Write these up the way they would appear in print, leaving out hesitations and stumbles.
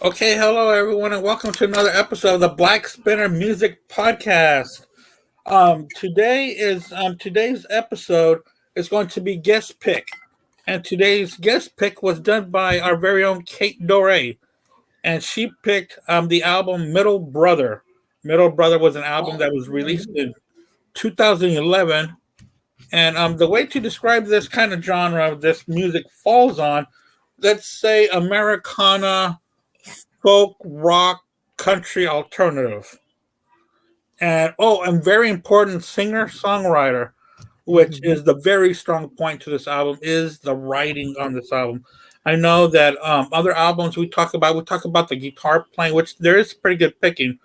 Okay, hello everyone, and welcome to another episode of the Blackspinner Music Podcast. Today's episode is going to be guest pick, and today's guest pick was done by our very own Kate Dore, and she picked the album Middle Brother. Middle Brother was an album that was released in 2011, and the way to describe this kind of genre of this music falls on, let's say Americana, folk, rock, country, alternative. And very important singer songwriter, which is the very strong point to this album, is the writing on this album. I know that other albums we talk about the guitar playing, which there is pretty good picking,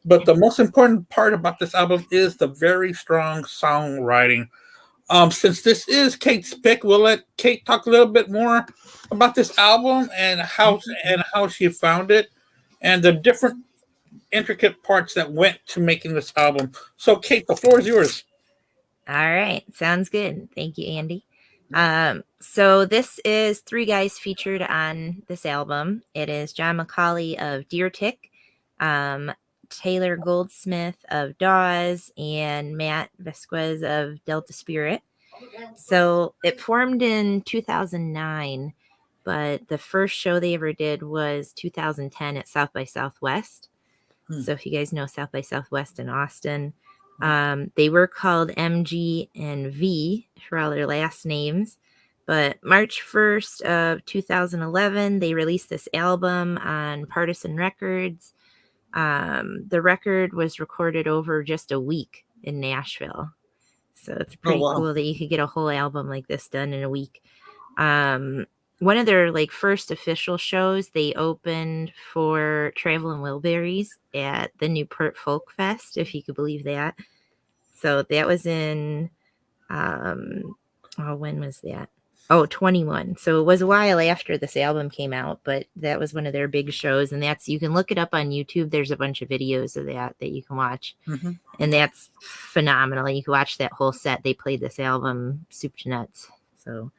but the most important part about this album is the very strong songwriting. Since this is Kate's pick, we'll let Kate talk a little bit more about this album and how she found it, and the different intricate parts that went to making this album. So, Kate, the floor is yours. All right. Sounds good. Thank you, Andy. So this is three guys featured on this album. It is John McCauley of Deer Tick, Taylor Goldsmith of Dawes, and Matt Vasquez of Delta Spirit. So it formed in 2009, but the first show they ever did was 2010 at South by Southwest. So if you guys know South by Southwest in Austin, they were called MG and V for all their last names. But March 1st of 2011, they released this album on Partisan Records. The record was recorded over just a week in Nashville. So it's pretty cool that you could get a whole album like this done in a week. One of their first official shows, they opened for Travelin' Wilburys at the Newport Folk Fest, if you could believe that. So that was in, when was that? 21. So it was a while after this album came out, but that was one of their big shows. And you can look it up on YouTube. There's a bunch of videos of that you can watch. Mm-hmm. And that's phenomenal. You can watch that whole set. They played this album soup to nuts. So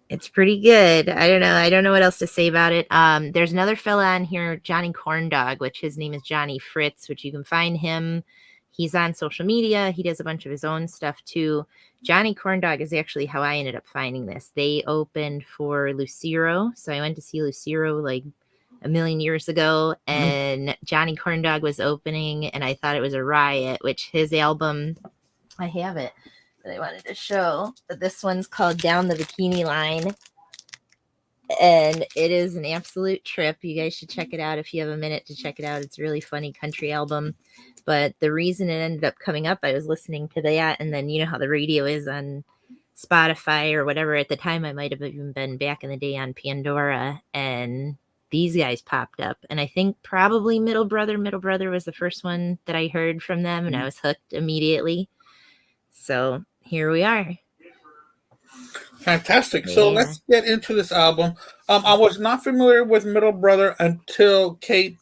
it's pretty good. I don't know what else to say about it. There's another fella on here, Johnny Corndog, which his name is Johnny Fritz, which you can find him. He's on social media. He does a bunch of his own stuff too. Johnny Corndog is actually how I ended up finding this. They opened for Lucero. So I went to see Lucero like a million years ago, and Johnny Corndog was opening, and I thought it was a riot, which his album, I have it, that I wanted to show. But this one's called Down the Bikini Line, and it is an absolute trip. You guys should check it out if you have a minute to check it out. It's a really funny country album. But the reason it ended up coming up, I was listening to that, and then you know how the radio is on Spotify or whatever. At the time, I might have even been back in the day on Pandora, and these guys popped up. And I think probably Middle Brother was the first one that I heard from them, and I was hooked immediately. So here we are. Fantastic. So let's get into this album. I was not familiar with Middle Brother until Kate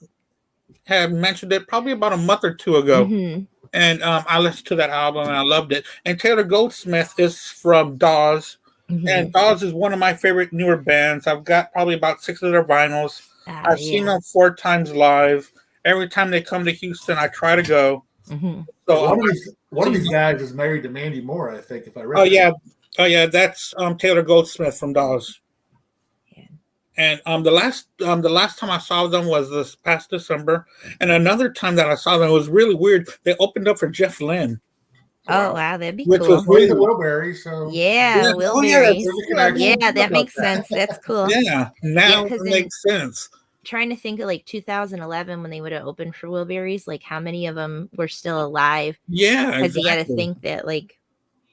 had mentioned it probably about a month or two ago. Mm-hmm. And I listened to that album and I loved it. And Taylor Goldsmith is from Dawes. Mm-hmm. And Dawes is one of my favorite newer bands. I've got probably about 6 of their vinyls. I've seen them 4 times live. Every time they come to Houston, I try to go. Mm-hmm. So one of these guys is married to Mandy Moore, I think, if I read. Oh yeah, that's Taylor Goldsmith from Dawes. And the last time I saw them was this past December, and another time that I saw them was really weird. They opened up for Jeff Lynne. Oh wow, that'd be cool. Was really the Wilbury, so Wilbury. Yeah, that makes sense. That's cool. Yeah, now it makes sense. Trying to think of 2011 when they would have opened for Wilburys, how many of them were still alive? Yeah, because you got to think that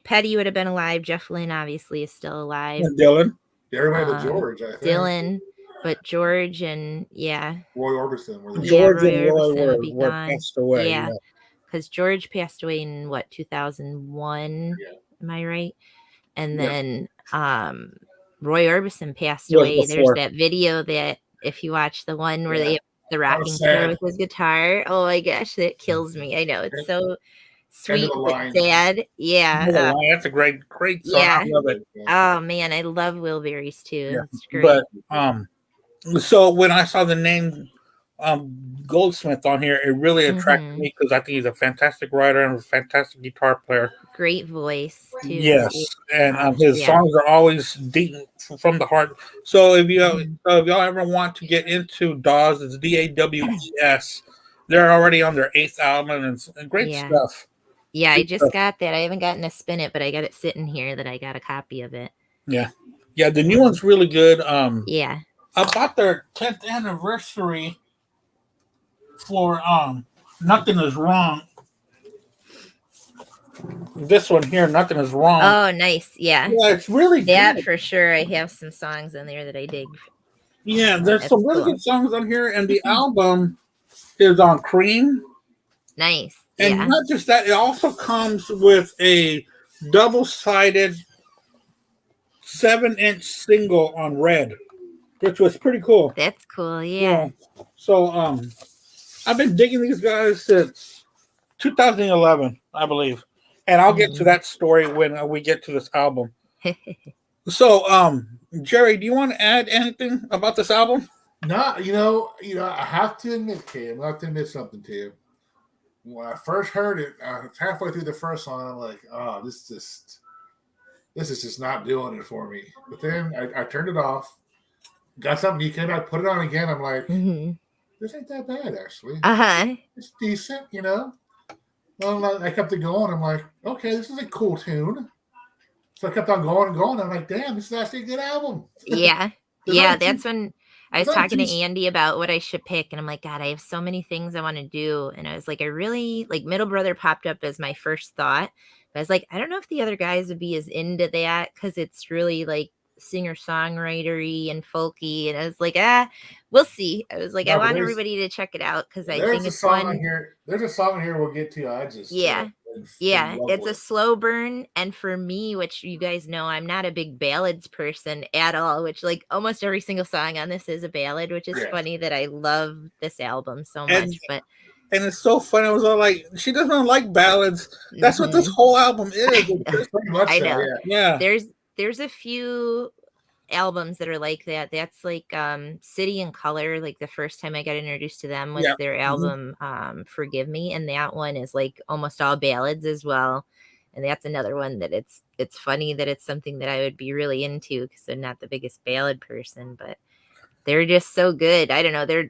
Petty would have been alive. Jeff Lynne obviously is still alive. And Dylan. Everybody but George, I think. Dylan, but George and Roy Orbison. George and Roy were passed away. Yeah, because George passed away in 2001. Yeah. Am I right? And then Roy Orbison passed away. There's that video that if you watch the one where they have the rocking chair with his guitar. Oh my gosh, that kills me. I know it's so sweet but sad. Yeah. That's a great song. Yeah. I love it. Oh man, I love Wilburys too. Yeah. It's great. But So when I saw the name Goldsmith on here, it really attracted me because I think he's a fantastic writer and a fantastic guitar player. Great voice too. Yes, and his songs are always deep from the heart. So if y'all ever want to get into Dawes, it's Dawes. They're already on their 8th album and great stuff. Yeah, I just got that. I haven't gotten to spin it, but I got it sitting here that I got a copy of it. Yeah, the new one's really good. Yeah, about their 10th anniversary for Nothing Is Wrong. This one here, Nothing Is Wrong. Oh, nice. Yeah, it's really that good. for sure. I have some songs on there that I dig. Yeah, there's some really good songs on here, and the album is on Cream. Nice. And not just that, it also comes with a double-sided 7-inch single on Red, which was pretty cool. That's cool, yeah. So I've been digging these guys since 2011, I believe. And I'll get to that story when we get to this album. So, Jerry, do you want to add anything about this album? No, I have to admit, Cam, I have to admit something to you. When I first heard it, halfway through the first song, I'm like, oh, this is just not doing it for me. But then I turned it off, got something you came out, put it on again. I'm like, this ain't that bad, actually. It's decent, Well, I kept it going. I'm like, okay, this is a cool tune. So I kept on going and going. I'm like, damn, this is actually a good album. Yeah. That's when I was talking to Andy about what I should pick. And I'm like, God, I have so many things I want to do. And I was like, I really like Middle Brother popped up as my first thought. But I was like, I don't know if the other guys would be as into that because it's really like singer-songwriter-y and folky. And I was like, we'll see. I was like, I want everybody to check it out because I think it's fun. There's a song in here we'll get to. It's a slow burn. And for me, which you guys know, I'm not a big ballads person at all, which like almost every single song on this is a ballad, which is funny that I love this album so much. And it's so funny. I was all like, she doesn't like ballads. That's what this whole album is. Pretty much I know. Yeah. There's a few albums that are like that. That's like City and Color. Like the first time I got introduced to them was their album Forgive Me, and that one is like almost all ballads as well. And that's another one that it's funny that it's something that I would be really into because I'm not the biggest ballad person, but they're just so good. I don't know. To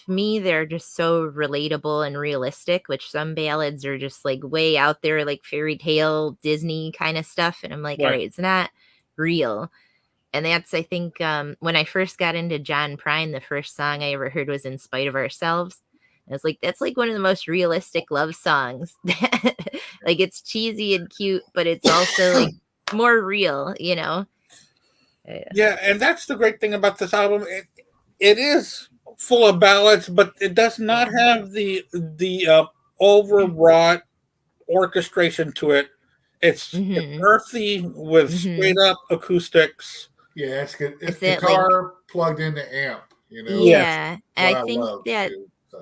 me, they're just so relatable and realistic, which some ballads are just like way out there, like fairy tale Disney kind of stuff. And I'm like, all right, it's not real. And that's, I think, when I first got into John Prine, the first song I ever heard was In Spite of Ourselves. I was like, that's like one of the most realistic love songs. Like it's cheesy and cute, but it's also like more real, Yeah, and that's the great thing about this album. It is full of ballads, but it does not have the overwrought orchestration to it. It's earthy with straight up acoustics. Yeah, it's good. It's guitar plugged into amp, Yeah, I think that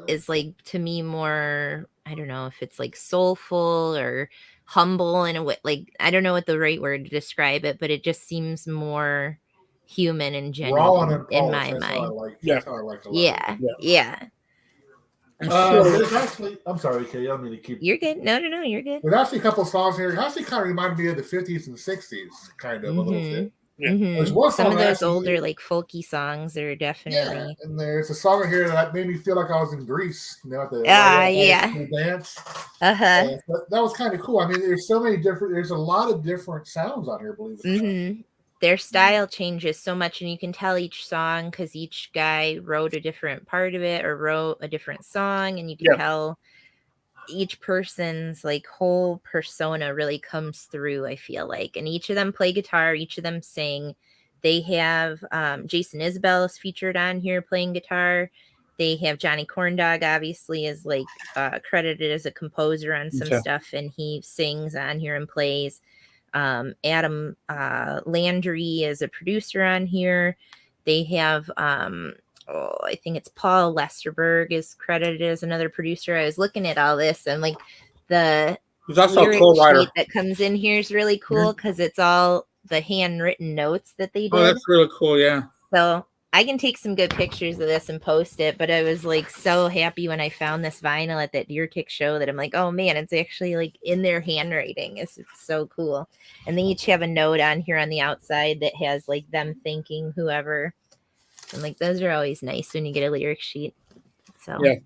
is like to me more. I don't know if it's like soulful or humble in a way. Like I don't know what the right word to describe it, but it just seems more human and genuine in my mind. That's how I like a lot. Yeah. There's actually, I'm sorry, Kay, I don't mean to keep. You're good. No, you're good. There's actually a couple of songs here. It actually kind of remind me of the 50s and 60s, kind of a little bit. Some of those older, like folky songs are definitely. Yeah, and there's a song here that made me feel like I was in Greece. At the dance. That was kind of cool. I mean, there's so many different. There's a lot of different sounds on here. Believe it or not. Their style changes so much, and you can tell each song because each guy wrote a different part of it or wrote a different song, and you can tell each person's like whole persona really comes through, I feel like. And each of them play guitar, each of them sing. They have Jason Isbell is featured on here playing guitar. They have Johnny Corndog, obviously, is like credited as a composer on some stuff, and he sings on here and plays. Adam Landry is a producer on here. They have I think it's Paul Lesterberg is credited as another producer. I was looking at all this and like the lyric sheet that comes in here is really cool because it's all the handwritten notes that they did. Oh, that's really cool, yeah. So I can take some good pictures of this and post it, but I was like so happy when I found this vinyl at that Deer Kick show that I'm like, oh man, it's actually like in their handwriting. It's so cool. And they each have a note on here on the outside that has like them thanking whoever. And like those are always nice when you get a lyric sheet. So Yeah,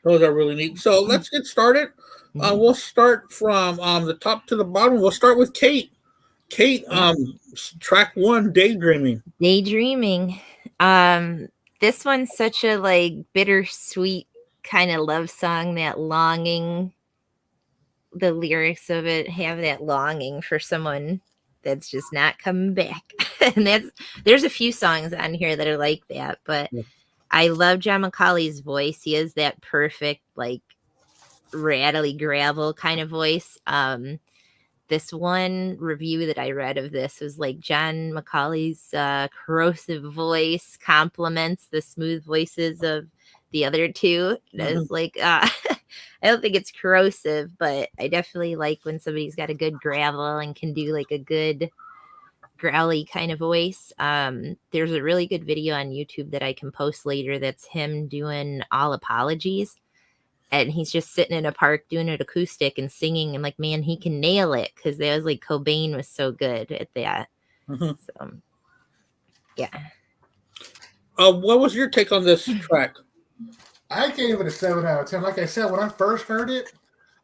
those are really neat. So let's get started. We'll start from the top to the bottom. We'll start with Kate. Kate, track 1, Daydreaming. Daydreaming. This one's such a like bittersweet kind of love song, that longing. The lyrics of it have that longing for someone that's just not coming back. And there's a few songs on here that are like that, but I love John McCauley's voice. He has that perfect, like rattly gravel kind of voice. This one review that I read of this was like John McCauley's corrosive voice complements the smooth voices of the other two. It's like, I don't think it's corrosive, but I definitely like when somebody's got a good gravel and can do like a good growly kind of voice. There's a really good video on YouTube that I can post later that's him doing All Apologies. And he's just sitting in a park doing it acoustic and singing. And like, man, he can nail it, because that was like Cobain was so good at that. So, yeah. What was your take on this track? I gave it a 7 out of 10. Like I said, when I first heard it,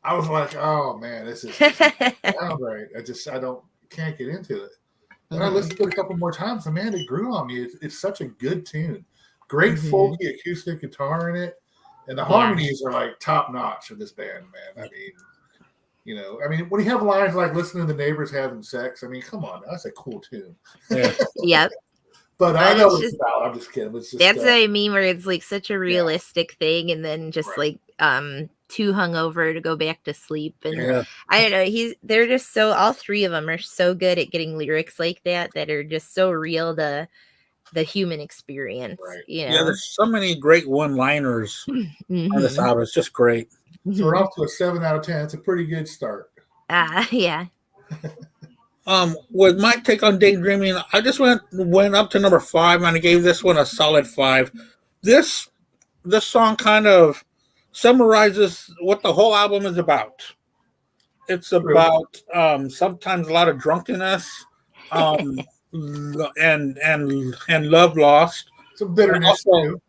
I was like, "Oh man, this is sound right." I can't get into it. And I listened to it a couple more times, and man, it grew on me. It's such a good tune. Great folky acoustic guitar in it. And the harmonies are like top notch of this band, man. I mean, when you have lines like listening to the neighbors having sex, I mean, come on, that's a cool tune. Yeah. Yep. But I know what it's about. I'm just kidding. It's just, that's what I mean, where it's like such a realistic thing, and then just like too hungover to go back to sleep. And I don't know, they're just so, all three of them are so good at getting lyrics like that are just so real to the human experience. You know? Yeah, there's so many great one-liners on this album. It's just great. So we're off to a 7 out of 10. It's a pretty good start. Yeah. With my take on Daydreaming, I just went up to number 5, and I gave this one a solid 5. This song kind of summarizes what the whole album is about. It's about sometimes a lot of drunkenness, and love lost. Some bitterness too.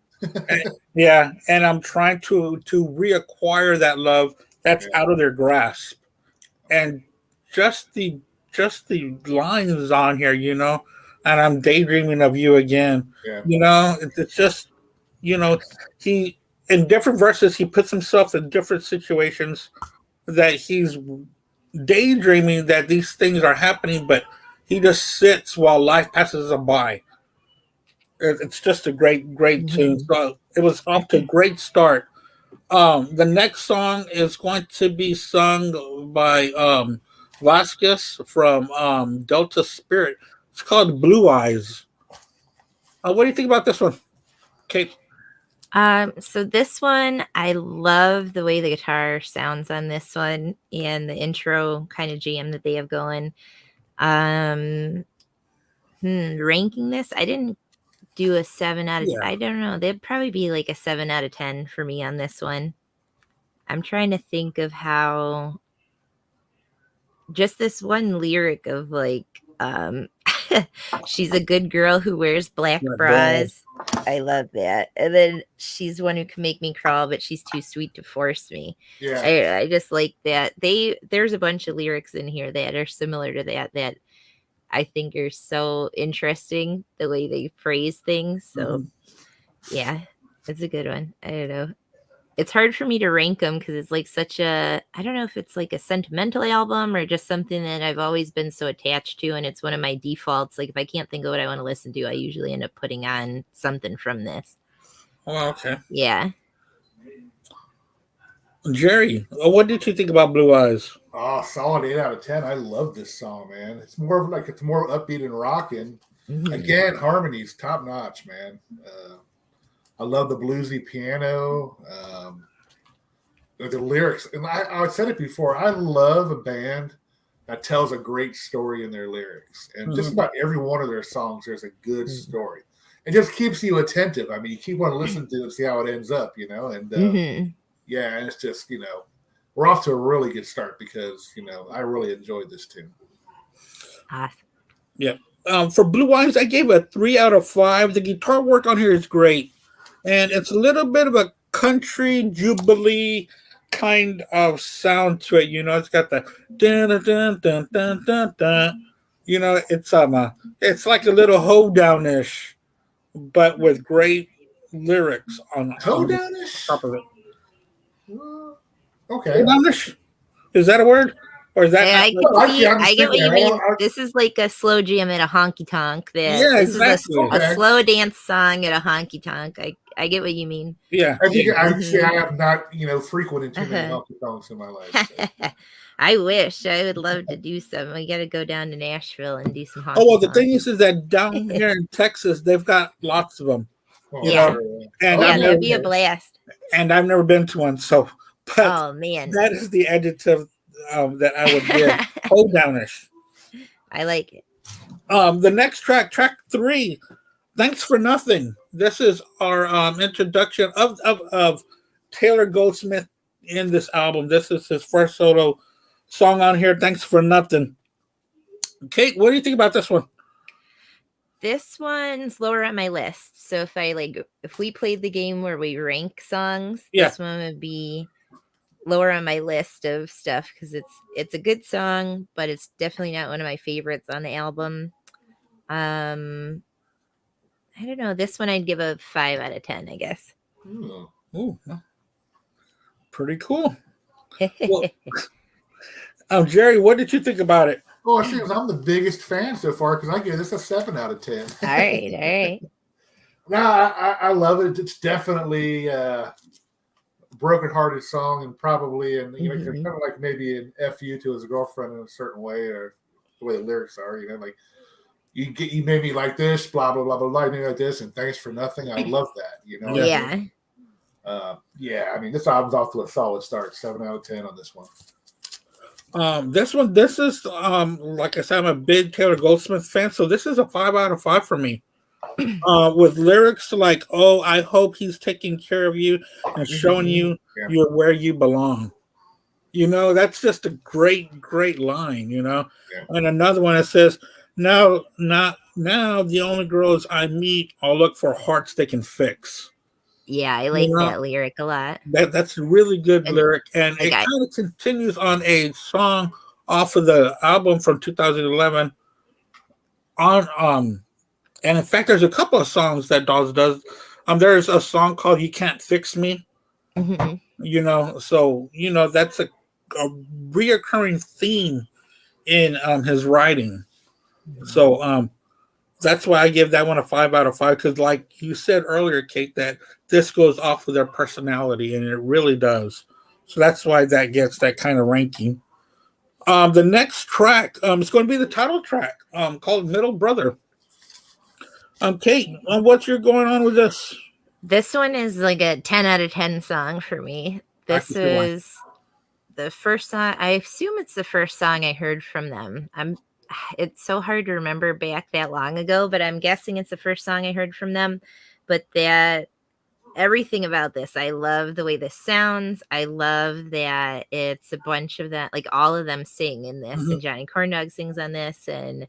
Yeah, and I'm trying to reacquire that love that's out of their grasp. And just the lines on here, you know, and I'm daydreaming of you again. You know, it's just, you know, he, in different verses, he puts himself in different situations that he's daydreaming that these things are happening, but he just sits while life passes him by. It's just a great tune. So it was off to a great start. The next song is going to be sung by Vasquez from Delta Spirit. It's called Blue Eyes. What do you think about this one, Kate? So this one, I love the way the guitar sounds on this one, and the intro kind of jam that they have going. Ranking this, I didn't do a 7 out of 10. I don't know. They'd probably be like a 7 out of 10 for me on this one. I'm trying to think of how just this one lyric of like, she's a good girl who wears black bras. I love that. And then she's one who can make me crawl, but she's too sweet to force me. Yeah. I just like that. There's a bunch of lyrics in here that are similar to that I think are so interesting, the way they phrase things. So yeah, it's a good one. I don't know. It's hard for me to rank them because it's like such a, I don't know if it's like a sentimental album or just something that I've always been so attached to. And it's one of my defaults. Like if I can't think of what I want to listen to, I usually end up putting on something from this. Oh, okay. Yeah. Jerry, what did you think about Blue Eyes? Oh, solid 8 out of 10. I love this song, man. It's more upbeat and rocking. Again, harmonies top notch, man. I love the bluesy piano, the lyrics. And I said it before, I love a band that tells a great story in their lyrics. And just about every one of their songs, there's a good story. it just keeps you attentive. I mean, you keep wanting to listen to it, see how it ends up, and yeah, and it's just, we're off to a really good start because, I really enjoyed this tune. Awesome. Yeah. For Blue Eyes, I gave it a 3 out of 5. The guitar work on here is great. And it's a little bit of a country jubilee kind of sound to it. It's got the dun dun dun dun dun dun dun. It's like a little hoedownish, but with great lyrics on top of it. Okay. Hoedownish? Is that a word? Or is that I get what you mean. This is like a slow jam at a honky tonk. This is a slow dance song at a honky tonk. I get what you mean. Yeah. I have not, frequented too many honky tonks in my life. So. I wish. I would love to do some. We got to go down to Nashville and do some honky tonks. The thing is that down here in Texas, they've got lots of them. And that'd be a blast. And I've never been to one, so. Oh man, that is the adjective that I would give. Hoedownish. I like it. The next track 3, Thanks for Nothing. This is our introduction of Taylor Goldsmith in this album. This is his first solo song on here. Thanks for Nothing. Kate, what do you think about this one? This one's lower on my list. So if we played the game where we rank songs, this one would be lower on my list of stuff because it's a good song, but it's definitely not one of my favorites on the album. I don't know. This one I'd give a 5 out of 10, I guess. Ooh. Pretty cool. Well, Jerry, what did you think about it? Oh, I'm the biggest fan so far because I give this a 7 out of 10. All right. No, I love it. It's definitely broken-hearted song, and probably, and kind of like maybe an FU to his girlfriend in a certain way, or the way the lyrics are. Like you made me like this, blah blah blah blah blah. You made me like this, and thanks for nothing. I love that. Yeah. I mean, this album's off to a solid start. 7 out of 10 on this one. This is like I said, I'm a big Taylor Goldsmith fan, so this is a 5 out of 5 for me. With lyrics like, "Oh, I hope he's taking care of you and showing you you're where you belong." That's just a great line. And another one that says, "Now, the only girls I meet, I'll look for hearts they can fix." Yeah, I like that lyric a lot. That's a really good lyric, and it kind of continues on a song off of the album from 2011. And in fact, there's a couple of songs that Dawes does. There's a song called "You Can't Fix Me." So that's a reoccurring theme in his writing. So that's why I give that one a 5 out of 5, because like you said earlier, Kate, that this goes off of their personality, and it really does. So that's why that gets that kind of ranking. The next track is going to be the title track called "Middle Brother." Kate, what's your going on with this? This one is like a 10 out of 10 song for me. This is the first song. I assume it's the first song I heard from them. It's so hard to remember back that long ago, but I'm guessing it's the first song I heard from them. But everything about this, I love the way this sounds. I love that it's a bunch of that, like all of them sing in this, and Johnny Corndog sings on this, and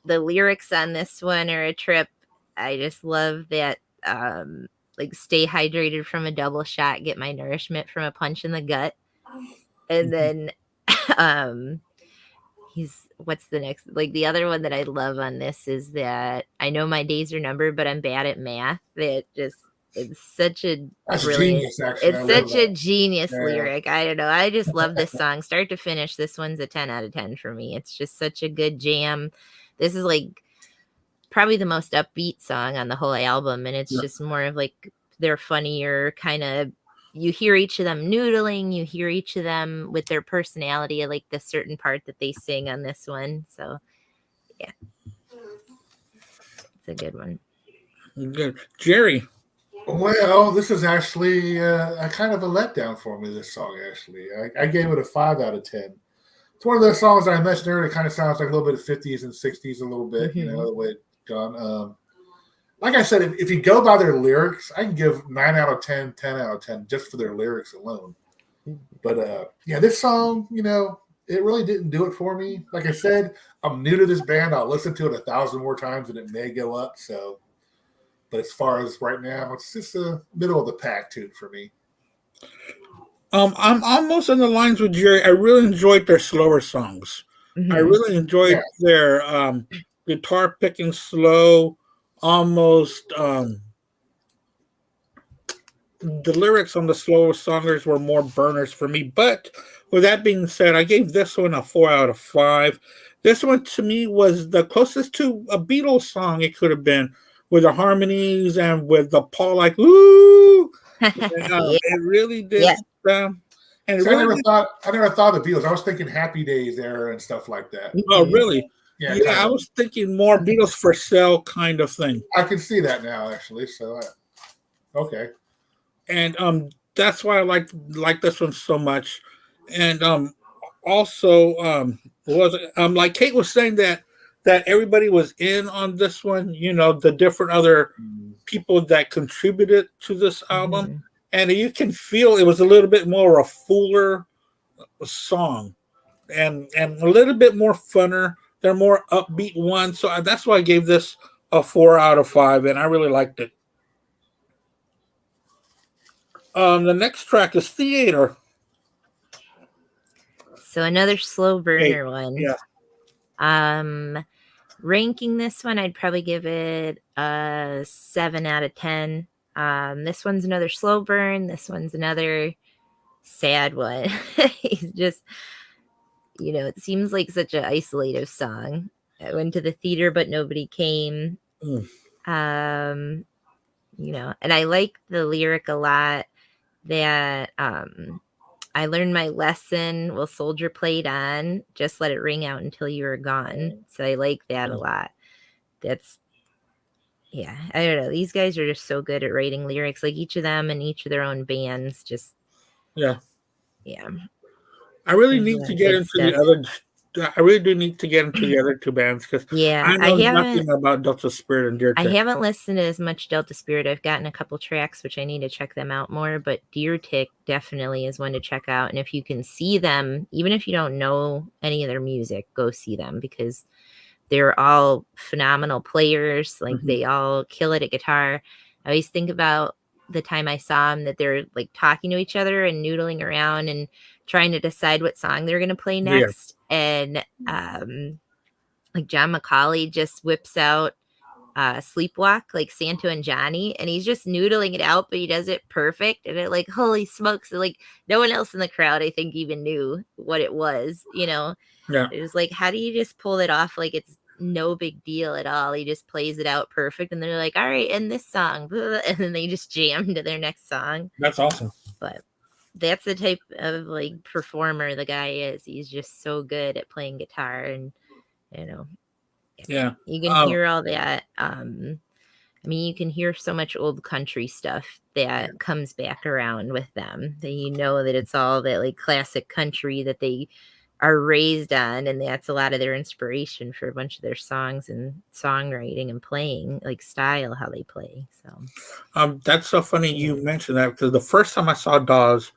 the lyrics on this one are a trip. I just love that, like, stay hydrated from a double shot, get my nourishment from a punch in the gut. And then what's the next? Like, the other one that I love on this is that I know my days are numbered, but I'm bad at math. It's such a brilliant, genius, actually. It's such a genius lyric. I don't know. I just love this song. Start to finish, this one's a 10 out of 10 for me. It's just such a good jam. This is like probably the most upbeat song on the whole album, and it's just more of like their funnier kind of, you hear each of them noodling, you hear each of them with their personality. I like the certain part that they sing on this one. So yeah, it's a good one. Good. Jerry. Well, this is actually a kind of a letdown for me, this song, actually. I gave it a 5 out of 10. It's one of those songs that I mentioned earlier. It kind of sounds like a little bit of 50s and 60s, a little bit, the way it's gone. like I said, if you go by their lyrics, I can give 9 out of 10, 10 out of 10 just for their lyrics alone. But yeah, this song, it really didn't do it for me. Like I said, I'm new to this band. I'll listen to it 1,000 more times and it may go up. So, but as far as right now, it's just a middle of the pack tune for me. I'm almost on the lines with Jerry. I really enjoyed their slower songs. I really enjoyed their guitar picking slow, almost. The lyrics on the slower songers were more burners for me. But with that being said, I gave this one a 4 out of 5. This one to me was the closest to a Beatles song it could have been, with the harmonies and with the Paul like ooh. It really did. Yeah. And so really I never thought of the Beatles. I was thinking Happy Days there and stuff like that. Oh, really? Yeah, I was thinking more Beatles for sale kind of thing. I can see that now, actually. So, okay. And that's why I like this one so much. And also was like Kate was saying that everybody was in on this one. The different other people that contributed to this album. And you can feel it was a little bit more a fuller song and a little bit more funner. They're more upbeat ones. So that's why I gave this a 4 out of 5, and I really liked it. The next track is Theater. So another slow burner one. Yeah. Ranking this one, I'd probably give it a 7 out of 10. This one's another slow burn. This one's another sad one. He's just, it seems like such an isolative song. I went to the theater, but nobody came. And I like the lyric a lot that I learned my lesson while Soldier played on. Just let it ring out until you were gone. So I like that a lot. Yeah, I don't know. These guys are just so good at writing lyrics, like each of them and each of their own bands. Just yeah. I There's really need to get into stuff. the other. I really do need to get into the other two bands because I know nothing about Delta Spirit and Deer Tick. I haven't listened to as much Delta Spirit. I've gotten a couple tracks, which I need to check them out more. But Deer Tick definitely is one to check out. And if you can see them, even if you don't know any of their music, go see them because they're all phenomenal players. Like they all kill it at guitar. I always think about the time I saw them that they're like talking to each other and noodling around and trying to decide what song they're going to play next. And like John McCauley just whips out Sleepwalk like Santo and Johnny, and he's just noodling it out, but he does it perfect. And it like, holy smokes, like no one else in the crowd I think even knew what it was, It was like, how do you just pull it off like it's no big deal at all? He just plays it out perfect, and they're like, all right, end this song, and then they just jam to their next song. That's awesome. But that's the type of like performer the guy is. He's just so good at playing guitar, and you can hear all that. You can hear so much old country stuff that comes back around with them. That that it's all that like classic country that they are raised on, and that's a lot of their inspiration for a bunch of their songs and songwriting and playing, like style how they play. So that's so funny you mentioned that because the first time I saw Dawes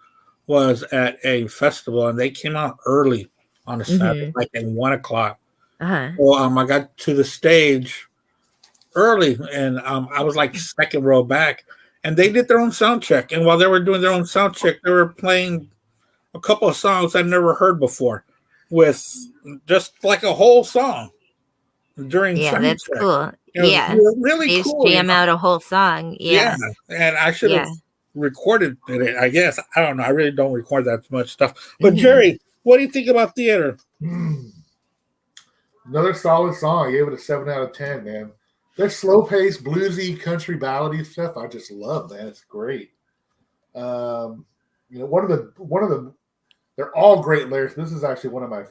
was at a festival, and they came out early on a Saturday, like at 1 o'clock. Well, I got to the stage early, and I was like second row back, and they did their own sound check. And while they were doing their own sound check, they were playing a couple of songs I'd never heard before, with just like a whole song during sound that's check. cool. Really they cool. Just jam out a whole song. And I should have recorded it, I guess. I don't know. I really don't record that much stuff. But Jerry, what do you think about Theater? Another solid song. I gave it a 7 out of 10, man. They're slow-paced, bluesy, country ballady stuff. I just love, man. It's great. One of the they're all great lyrics. This is actually one of my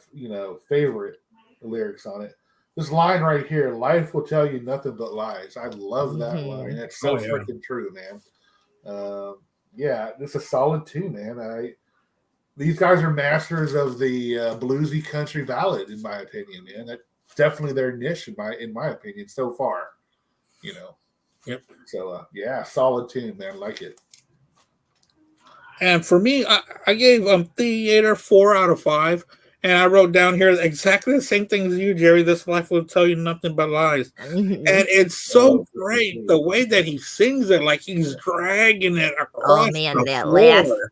favorite lyrics on it. This line right here, life will tell you nothing but lies. I love that line. That's so freaking true, man. It's a solid tune, man. These guys are masters of the bluesy country ballad, in my opinion, man. That's definitely their niche, in my opinion, so far. Yep. So yeah, solid tune, man. Like it. And for me, I gave Theater 4 out of 5. And I wrote down here exactly the same thing as you, Jerry. This life will tell you nothing but lies. And it's so great the way that he sings it, like he's dragging it across the floor.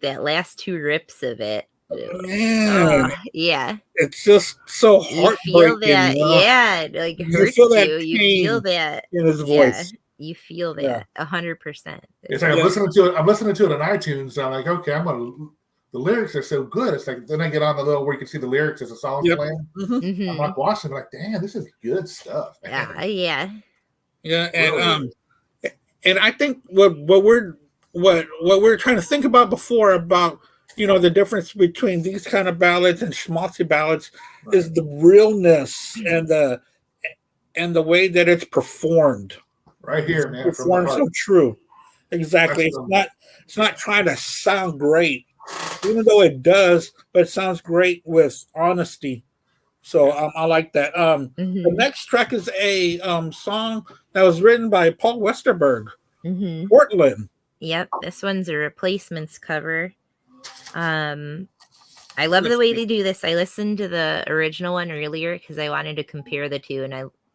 That last 2 rips of it. Man, yeah. It's just so heartbreaking. You feel that, yeah, like you hurts feel that you. You feel that in his voice. You feel that 100%. It's like I'm listening to it on iTunes. And I'm like, okay, the lyrics are so good. It's like then I get on the little where you can see the lyrics as the song's playing. Mm-hmm. I'm like watching, I'm like, damn, this is good stuff. Man. Yeah, and and I think what we're trying to think about before about the difference between these kind of ballads and schmaltzy ballads is the realness and the way that it's performed. Right here, man. Performed so true. Exactly. It's not trying to sound great, even though it does, but it sounds great with honesty. So I like that. The next track is a song that was written by Paul Westerberg, Portland. Yep, this one's a Replacements cover. I love the way they do this. I listened to the original one earlier because I wanted to compare the two, and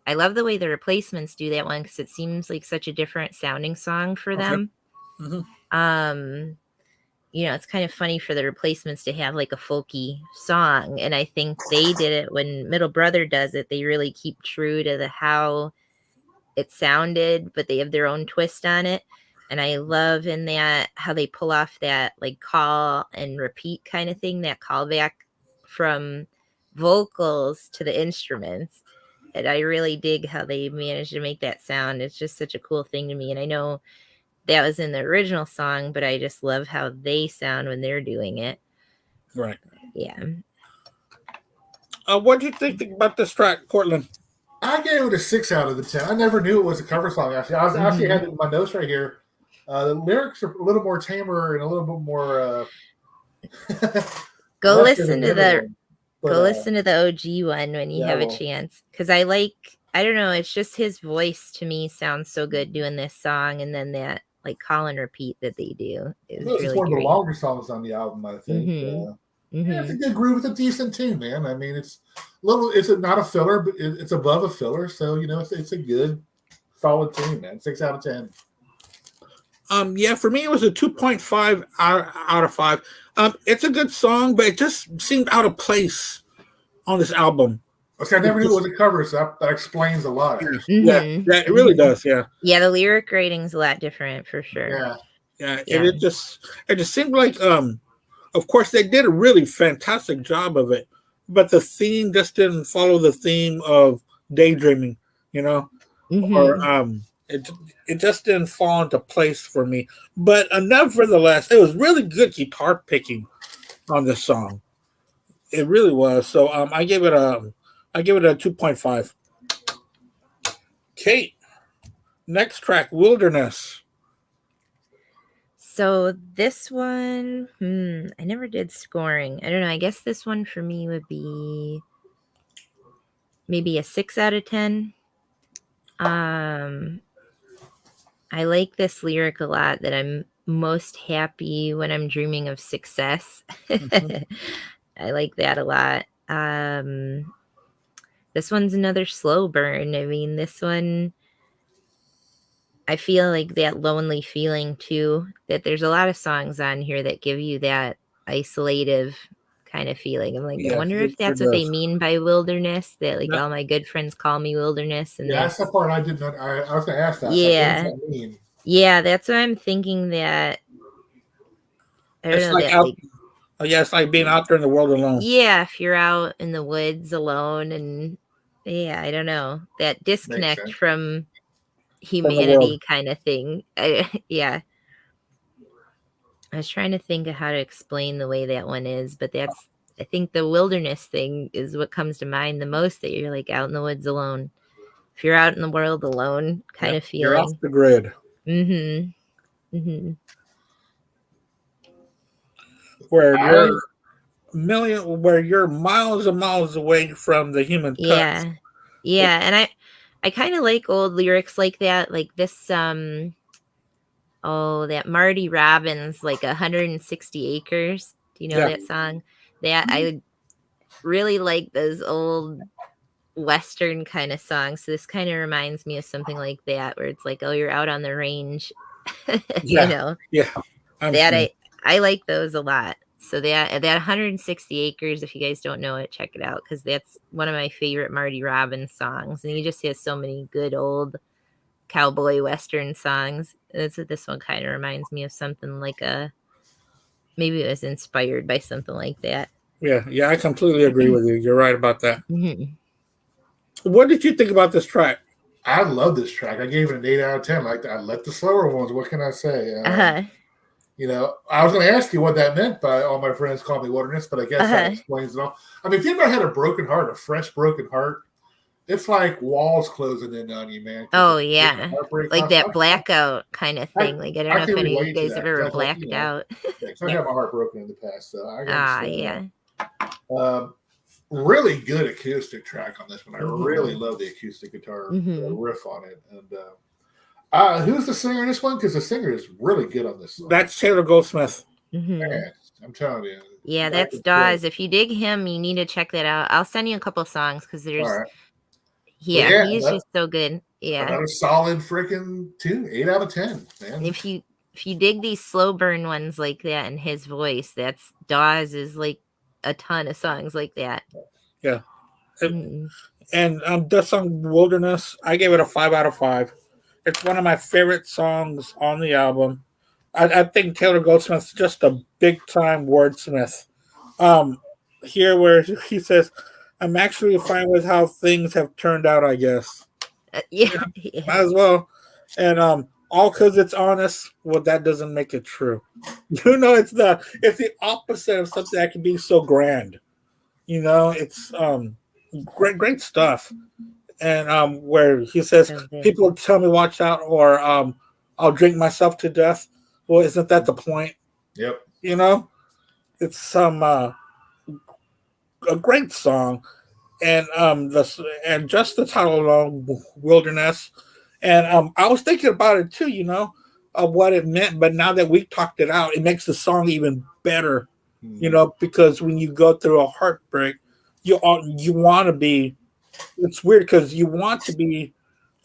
I love the way the Replacements do that one because it seems like such a different sounding song for them. It's kind of funny for the Replacements to have like a folky song, and I think they did it when Middle Brother does it. They really keep true to how it sounded, but they have their own twist on it. And I love in that how they pull off that like call and repeat kind of thing, that callback from vocals to the instruments. And I really dig how they managed to make that sound. It's just such a cool thing to me. And I know that was in the original song, but I just love how they sound when they're doing it. Right. Yeah. What do you think about this track, Cortland? I gave it a 6 out of 10. I never knew it was a cover song. Actually, I actually had it in my notes right here. The lyrics are a little more tamer and a little bit more. Go listen to the OG one when you have a chance, because I don't know, it's just his voice to me sounds so good doing this song, and then that like call and repeat that they do is really it's one of the longer songs on the album, I think. Yeah, it's a good groove with a decent tune, man. I mean, it's not a filler, but it's above a filler, so it's a good solid tune, man. 6 out of 10. Yeah, for me it was a 2.5 out of 5. It's a good song, but it just seemed out of place on this album. Okay, I never knew it was a cover, so that explains a lot. Yeah, it really does. Yeah. Yeah, the lyric rating's a lot different for sure. Yeah. It just seemed like of course they did a really fantastic job of it, but the theme just didn't follow the theme of daydreaming, or it just didn't fall into place for me. But nevertheless, it was really good guitar picking on this song. It really was. So I give it a 2.5. Kate, next track, Wilderness. So this one, I never did scoring. I don't know. I guess this one for me would be maybe a 6 out of 10. I like this lyric a lot, that I'm most happy when I'm dreaming of success. I like that a lot. This one's another slow burn. I mean, this one, I feel like that lonely feeling too, that there's a lot of songs on here that give you that isolative kind of feeling. I'm like, I wonder if that's what they mean by wilderness, that like all my good friends call me wilderness. And that's the part I did not. I was going to ask that. Yeah. Like, what does that mean? Yeah, that's what I'm thinking, that I don't know, like that it's like being out there in the world alone. Yeah, if you're out in the woods alone, and I don't know, that disconnect from humanity kind of thing. I was trying to think of how to explain the way that one is, but I think the wilderness thing is what comes to mind the most, that you're like out in the woods alone. If you're out in the world alone kind of feeling. You're off the grid. Where you're miles and miles away from the human touch. Yeah, and I kind of like old lyrics like that, like this. That Marty Robbins, like 160 Acres. Do you know Yeah. that song? That I really like those old Western kind of songs. So this kind of reminds me of something like that, where it's like, oh, you're out on the range, Yeah. you know. Yeah. That I like those a lot. So that 160 Acres, if you guys don't know it, check it out, because that's one of my favorite Marty Robbins songs, and he just has so many good old cowboy Western songs. That's what this one kind of reminds me of, something like maybe it was inspired by something like that. Yeah, I completely agree with you. You're right about that. Mm-hmm. What did you think about this track? I love this track. I gave it an 8 out of 10. I like the slower ones. What can I say? You know, I was going to ask you what that meant by all my friends call me wilderness, but I guess that explains it all. I mean, if you ever had a broken heart, a fresh broken heart, it's like walls closing in on you, man. Oh, yeah. Like that blackout kind of thing. Like, I don't know if any of you guys have ever blacked out. I had my heart broken in the past, so I yeah. Really good acoustic track on this one. I really love the acoustic guitar riff on it. And who's the singer in this one? Because the singer is really good on this song. That's Taylor Goldsmith. Man, I'm telling you. Yeah, that's Dawes. If you dig him, you need to check that out. I'll send you a couple songs, because there's he's just so good. Yeah, another solid freaking 8 out of 10, man. And if you dig these slow burn ones like that in his voice, that's Dawes is like a ton of songs like that. Yeah. And the song Wilderness, I gave it a 5 out of 5. It's one of my favorite songs on the album. I think Taylor Goldsmith's just a big time wordsmith. Here where he says, I'm actually fine with how things have turned out, I guess. Yeah. Might as well. And all because it's honest, well, that doesn't make it true. You know, it's the opposite of something that can be so grand. You know, it's great stuff. And where he says, people tell me watch out, or I'll drink myself to death. Well, isn't that the point? Yep. You know, it's a great song, and just the title alone, Wilderness. And I was thinking about it too, you know, of what it meant. But now that we talked it out, it makes the song even better, you know, because when you go through a heartbreak, you want to be. It's weird because you want to be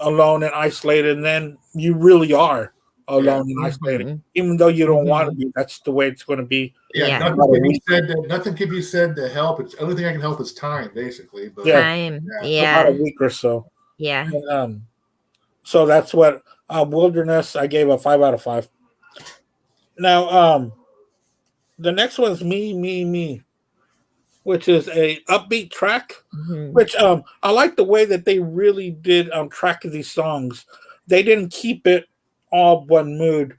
alone and isolated, and then you really are alone and isolated, even though you don't want to be. That's the way it's going to be. Yeah, nothing can be said to help. It's the only thing I can help is time, basically. But time, about a week or so. Yeah. And, so that's what Wilderness. I gave a 5 out of 5. Now, the next one's Me, which is a upbeat track. Which I like the way that they really did track these songs. They didn't keep it all one mood.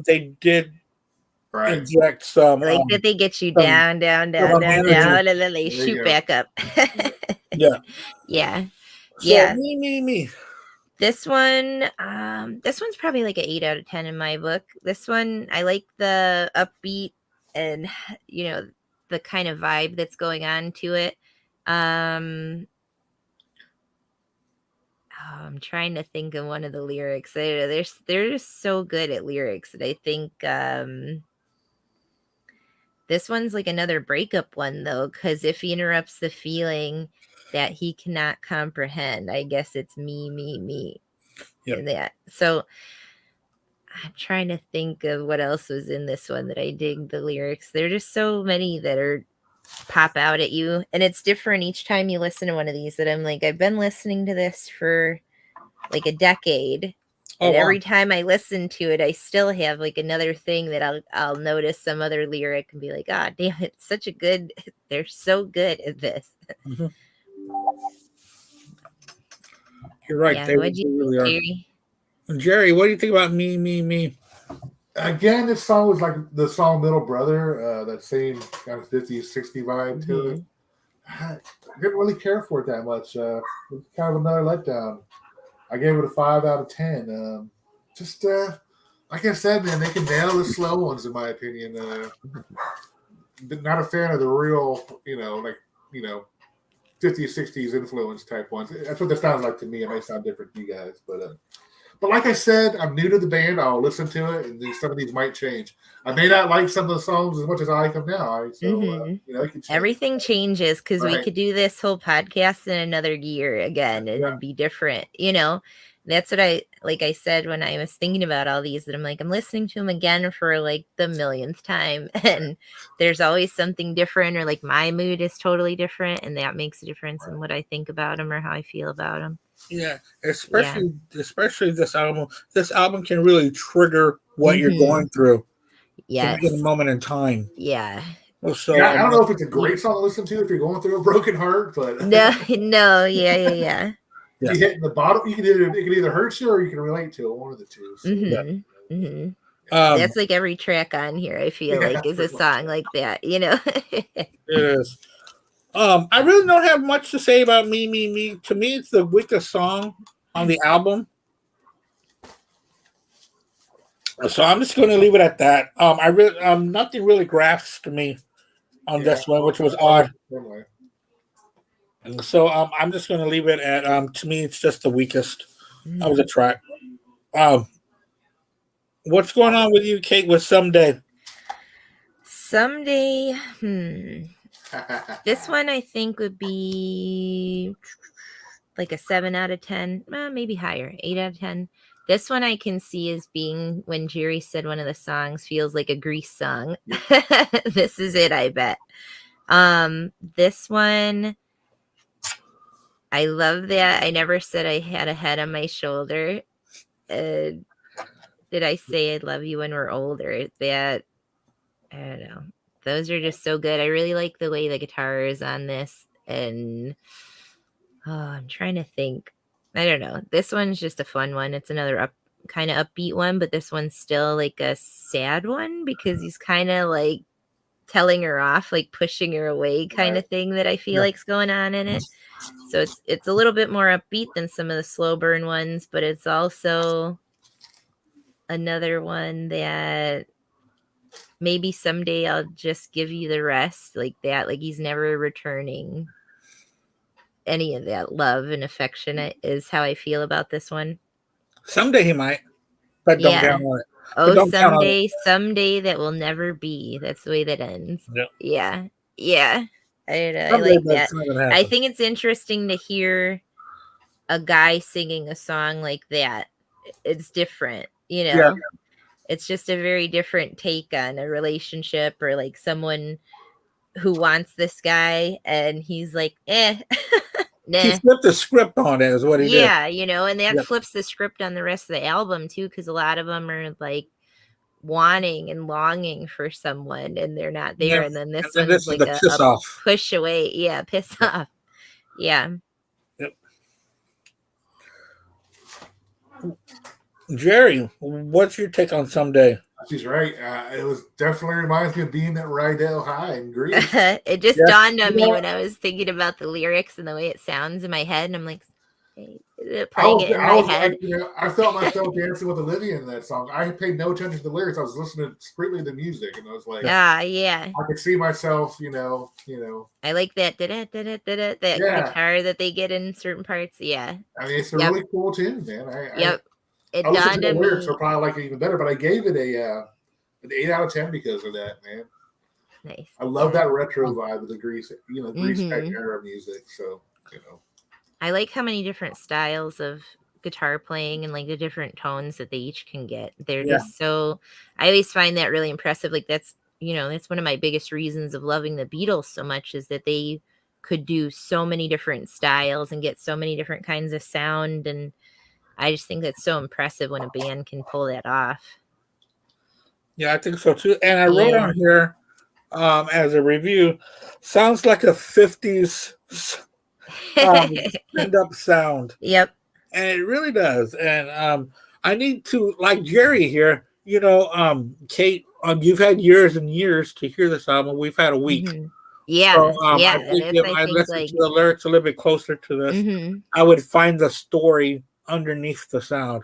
They did inject some. Like that they get you down, and then they shoot back up. Yeah. So, Me. This one's probably like an 8 out of 10 in my book. This one, I like the upbeat and, you know, the kind of vibe that's going on to it. I'm trying to think of one of the lyrics. They're just so good at lyrics that I think this one's like another breakup one, though, because if he interrupts the feeling that he cannot comprehend, I guess it's me. Yep. That. So I'm trying to think of what else was in this one that I dig the lyrics. There are just so many that pop out at you, and it's different each time you listen to one of these. That I'm like, I've been listening to this for like a decade, and every time I listen to it, I still have like another thing that I'll notice some other lyric and be like, ah, damn, it's such a good. They're so good at this. You're right. Yeah, they really are. Jerry, what do you think about Me? Again, this song was like the song Middle Brother, that same kind of 50s, 60s vibe to it. I didn't really care for it that much. It was kind of another letdown. I gave it a 5 out of 10. Like I said, man, they can nail the slow ones, in my opinion. Not a fan of the real, 50s, 60s influence type ones. That's what that sounds like to me. It may sound different to you guys, but like I said, I'm new to the band. I'll listen to it, and some of these might change. I may not like some of the songs as much as I like them now. Right? So it can change. Everything changes because we could do this whole podcast in another year again, and it'd be different. That's what I said when I was thinking about all these. That I'm listening to them again for like the millionth time, and there's always something different, or like my mood is totally different, and that makes a difference in what I think about them or how I feel about them. Yeah, especially this album. This album can really trigger what you're going through. Yes, in a moment in time. Yeah. So I don't know if it's a great song to listen to if you're going through a broken heart, but no, yeah. If you hit in the bottom, it can either hurt you or you can relate to it. One of the two. So. That's like every track on here. I feel like is a song like that. It is. I really don't have much to say about Me, Me, Me. To me, it's the weakest song on the album. So I'm just going to leave it at that. Nothing really grasped me on this one, which was odd. And so I'm just going to leave it at. To me, it's just the weakest of the track. What's going on with you, Kate? With Someday? Someday, this one I think would be like a 7 out of 10, maybe higher, 8 out of 10. This one I can see as being when Jerry said one of the songs feels like a Grease song. This is it, I bet. This one, I love that. I never said I had a head on my shoulder. Did I say I love you when we're older? That, I don't know. Those are just so good. I really like the way the guitar is on this. And I'm trying to think. I don't know. This one's just a fun one. It's another kind of upbeat one, but this one's still like a sad one because he's kind of like telling her off, like pushing her away kind of thing that I feel like's going on in it. So it's a little bit more upbeat than some of the slow burn ones, but it's also another one that maybe someday I'll just give you the rest, like that. Like he's never returning any of that love and affection is how I feel about this one. Someday he might, but don't count on it. Oh, someday that will never be. That's the way that ends. Yep. Yeah. I like that. I think it's interesting to hear a guy singing a song like that. It's different, Yeah. It's just a very different take on a relationship or like someone who wants this guy and he's like, nah. He flipped the script on it is what he did. Yeah, and that flips the script on the rest of the album too, because a lot of them are like wanting and longing for someone and they're not there. And then this one's like a push away. Yeah, piss off. Yeah. Yep. Jerry, what's your take on Someday? She's right. It was definitely reminds me of being at Rydell High in Greece. It just dawned on me when I was thinking about the lyrics and the way it sounds in my head, and I'm like, hey, playing it in my head. I felt myself dancing with Olivia in that song. I paid no attention to the lyrics. I was listening strictly to the music, and I was like, yeah. I could see myself, I like that guitar that they get in certain parts. Yeah. I mean, it's a really cool tune, man. It dawned on me. Lyrics are probably like it even better, but I gave it an 8 out of 10 because of that, man. Nice. I love that retro vibe of the Grease, Grease type era music. So, I like how many different styles of guitar playing and like the different tones that they each can get. They're just so. I always find that really impressive. Like that's one of my biggest reasons of loving the Beatles so much is that they could do so many different styles and get so many different kinds of sound and. I just think that's so impressive when a band can pull that off. Yeah, I think so too. And I wrote on here as a review, sounds like a 50s stand-up sound. Yep. And it really does. And I need to, like Jerry here, Kate, you've had years and years to hear this album. We've had a week. Mm-hmm. Yeah. So, I think if I listened to the lyrics a little bit closer to this, I would find the story underneath the sound.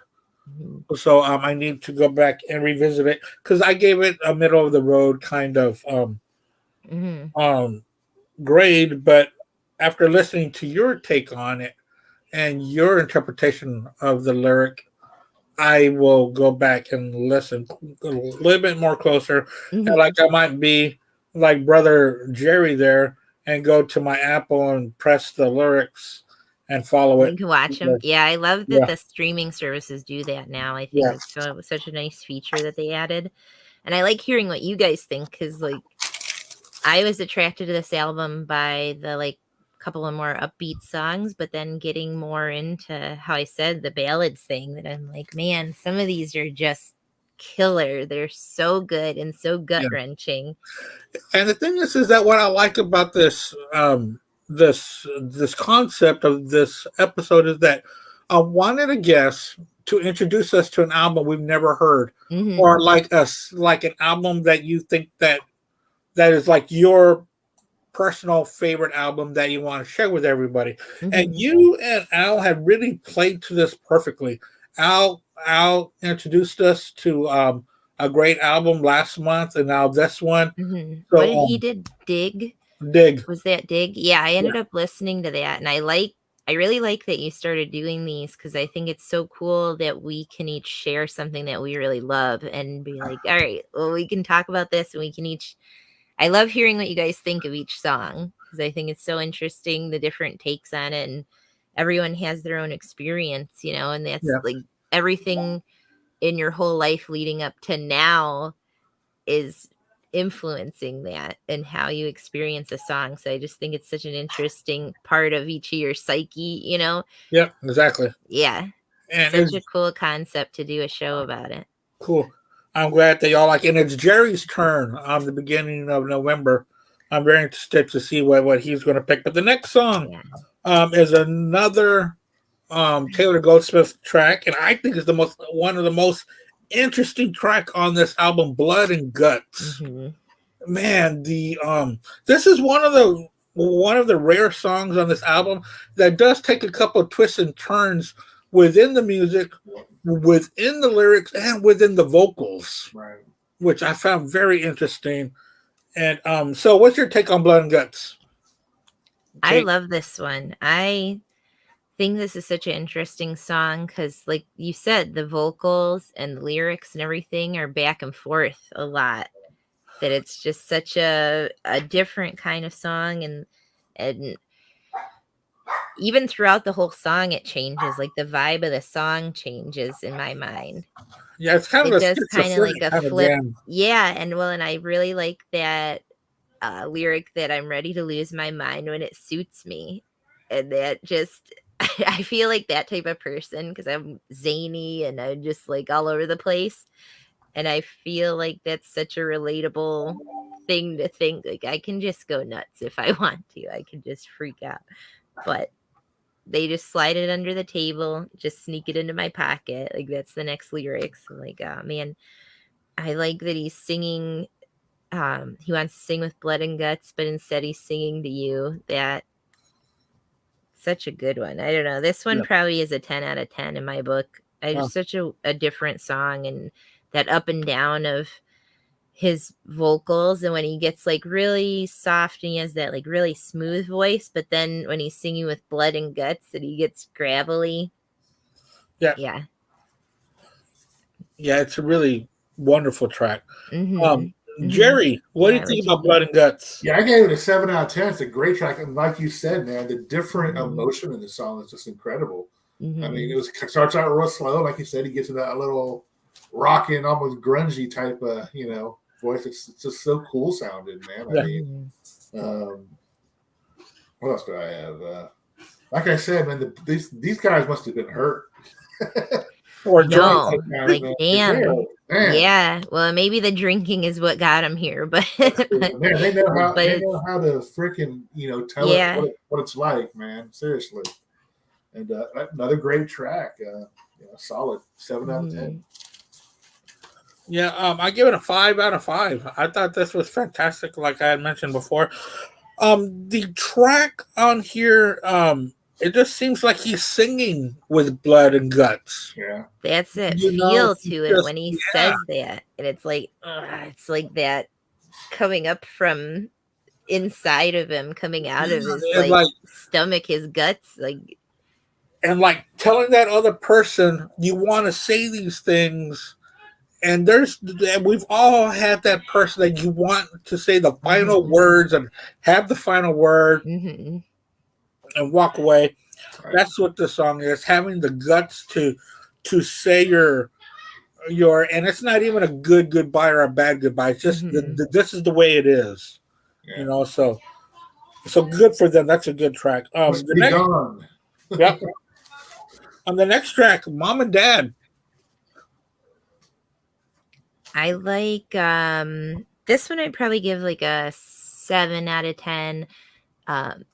So I need to go back and revisit it because I gave it a middle of the road kind of grade, but after listening to your take on it and your interpretation of the lyric, I will go back and listen a little bit more closer. And like I might be like brother Jerry there and go to my Apple and press the lyrics and follow it. You can watch them. Yeah, I love that the streaming services do that now. I think it's such a nice feature that they added. And I like hearing what you guys think, because like I was attracted to this album by the like couple of more upbeat songs, but then getting more into how I said the ballads thing, that I'm like, man, some of these are just killer. They're so good and so gut wrenching. And the thing is that what I like about this this concept of this episode is that I wanted a guest to introduce us to an album we've never heard, or like an album that you think that is like your personal favorite album that you want to share with everybody. And you and Al have really played to this perfectly. Al introduced us to a great album last month, and now this one. So, what did he did? Dig? Was that Dig? Yeah, I ended up listening to that, and I really like that you started doing these, because I think it's so cool that we can each share something that we really love and be like, all right, well, we can talk about this, and we can each. I love hearing what you guys think of each song, because I think it's so interesting, the different takes on it, and everyone has their own experience, and that's like everything in your whole life leading up to now is influencing that and how you experience a song. So I just think it's such an interesting part of each of your psyche, Yeah, exactly. Yeah. And such a cool concept to do a show about it. Cool. I'm glad that y'all like it. And it's Jerry's turn on the beginning of November. I'm very interested to see what he's going to pick. But the next song is another Taylor Goldsmith track, and I think it's one of the most interesting track on this album, Blood and Guts. Man, this is one of the rare songs on this album that does take a couple of twists and turns within the music, within the lyrics, and within the vocals, which I found very interesting. And so what's your take on Blood and Guts? I love this one. I think this is such an interesting song because, like you said, the vocals and the lyrics and everything are back and forth a lot. That it's just such a different kind of song, and even throughout the whole song, it changes. Like the vibe of the song changes in my mind. Yeah, it's kind of like a flip. Yeah, and I really like that lyric that I'm ready to lose my mind when it suits me, and that just I feel like that type of person because I'm zany and I'm just like all over the place. And I feel like that's such a relatable thing to think. Like, I can just go nuts if I want to. I can just freak out. But they just slide it under the table, just sneak it into my pocket. Like, that's the next lyrics. I'm like, oh, man. I like that he's singing. He wants to sing with blood and guts, but instead he's singing to you. That such a good one. I don't know. This one probably is a 10 out of 10 in my book. It's such a different song, and that up and down of his vocals, and when he gets like really soft and he has that like really smooth voice, but then when he's singing with blood and guts and he gets gravelly. Yeah, it's a really wonderful track. Jerry, what do you think about Blood and Guts? Yeah, I gave it a 7 out of 10. It's a great track, and like you said, man, the different emotion in the song is just incredible. I mean, it starts out real slow, like you said. He gets to that little rocking, almost grungy type of, voice. It's just so cool sounding, man. I mean, what else do I have? Like I said, man, these guys must have been hurt. Or no, like damn. Yeah. Well, maybe the drinking is what got him here, but man, they know how to freaking tell it what it's like, man. Seriously. And another great track. Solid 7 out of 10. Yeah, I give it a 5 out of 5. I thought this was fantastic, like I had mentioned before. The track on here, it just seems like he's singing with blood and guts. Yeah, that's it. Feel to it when he says that, and it's like that coming up from inside of him, coming out of his like stomach, his guts, and like telling that other person you want to say these things. And we've all had that person that you want to say the final words and have the final word and walk away. Right. That's what the song is, having the guts to say your, and it's not even a good goodbye or a bad goodbye. It's just this is the way it is, you know. So good for them. That's a good track. The next, yep. On the next track, Mom and Dad. I like this one. I'd probably give like a 7 out of 10.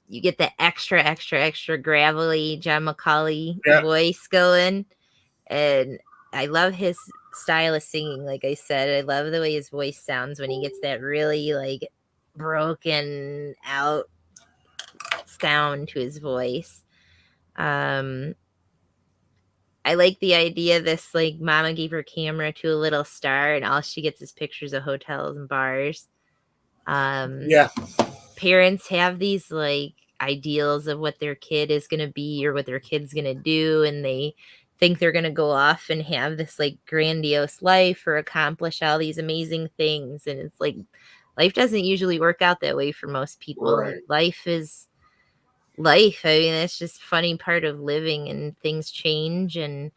You get the extra gravelly John McCauley voice going, and I love his style of singing. Like I said, I love the way his voice sounds when he gets that really like broken out sound to his voice. I like the idea this like mama gave her camera to a little star and all she gets is pictures of hotels and bars. Parents have these like ideals of what their kid is going to be or what their kid's going to do, and they think they're going to go off and have this like grandiose life or accomplish all these amazing things. And it's like life doesn't usually work out that way for most people. Right. Life is life. I mean, that's just a funny part of living, and things change, and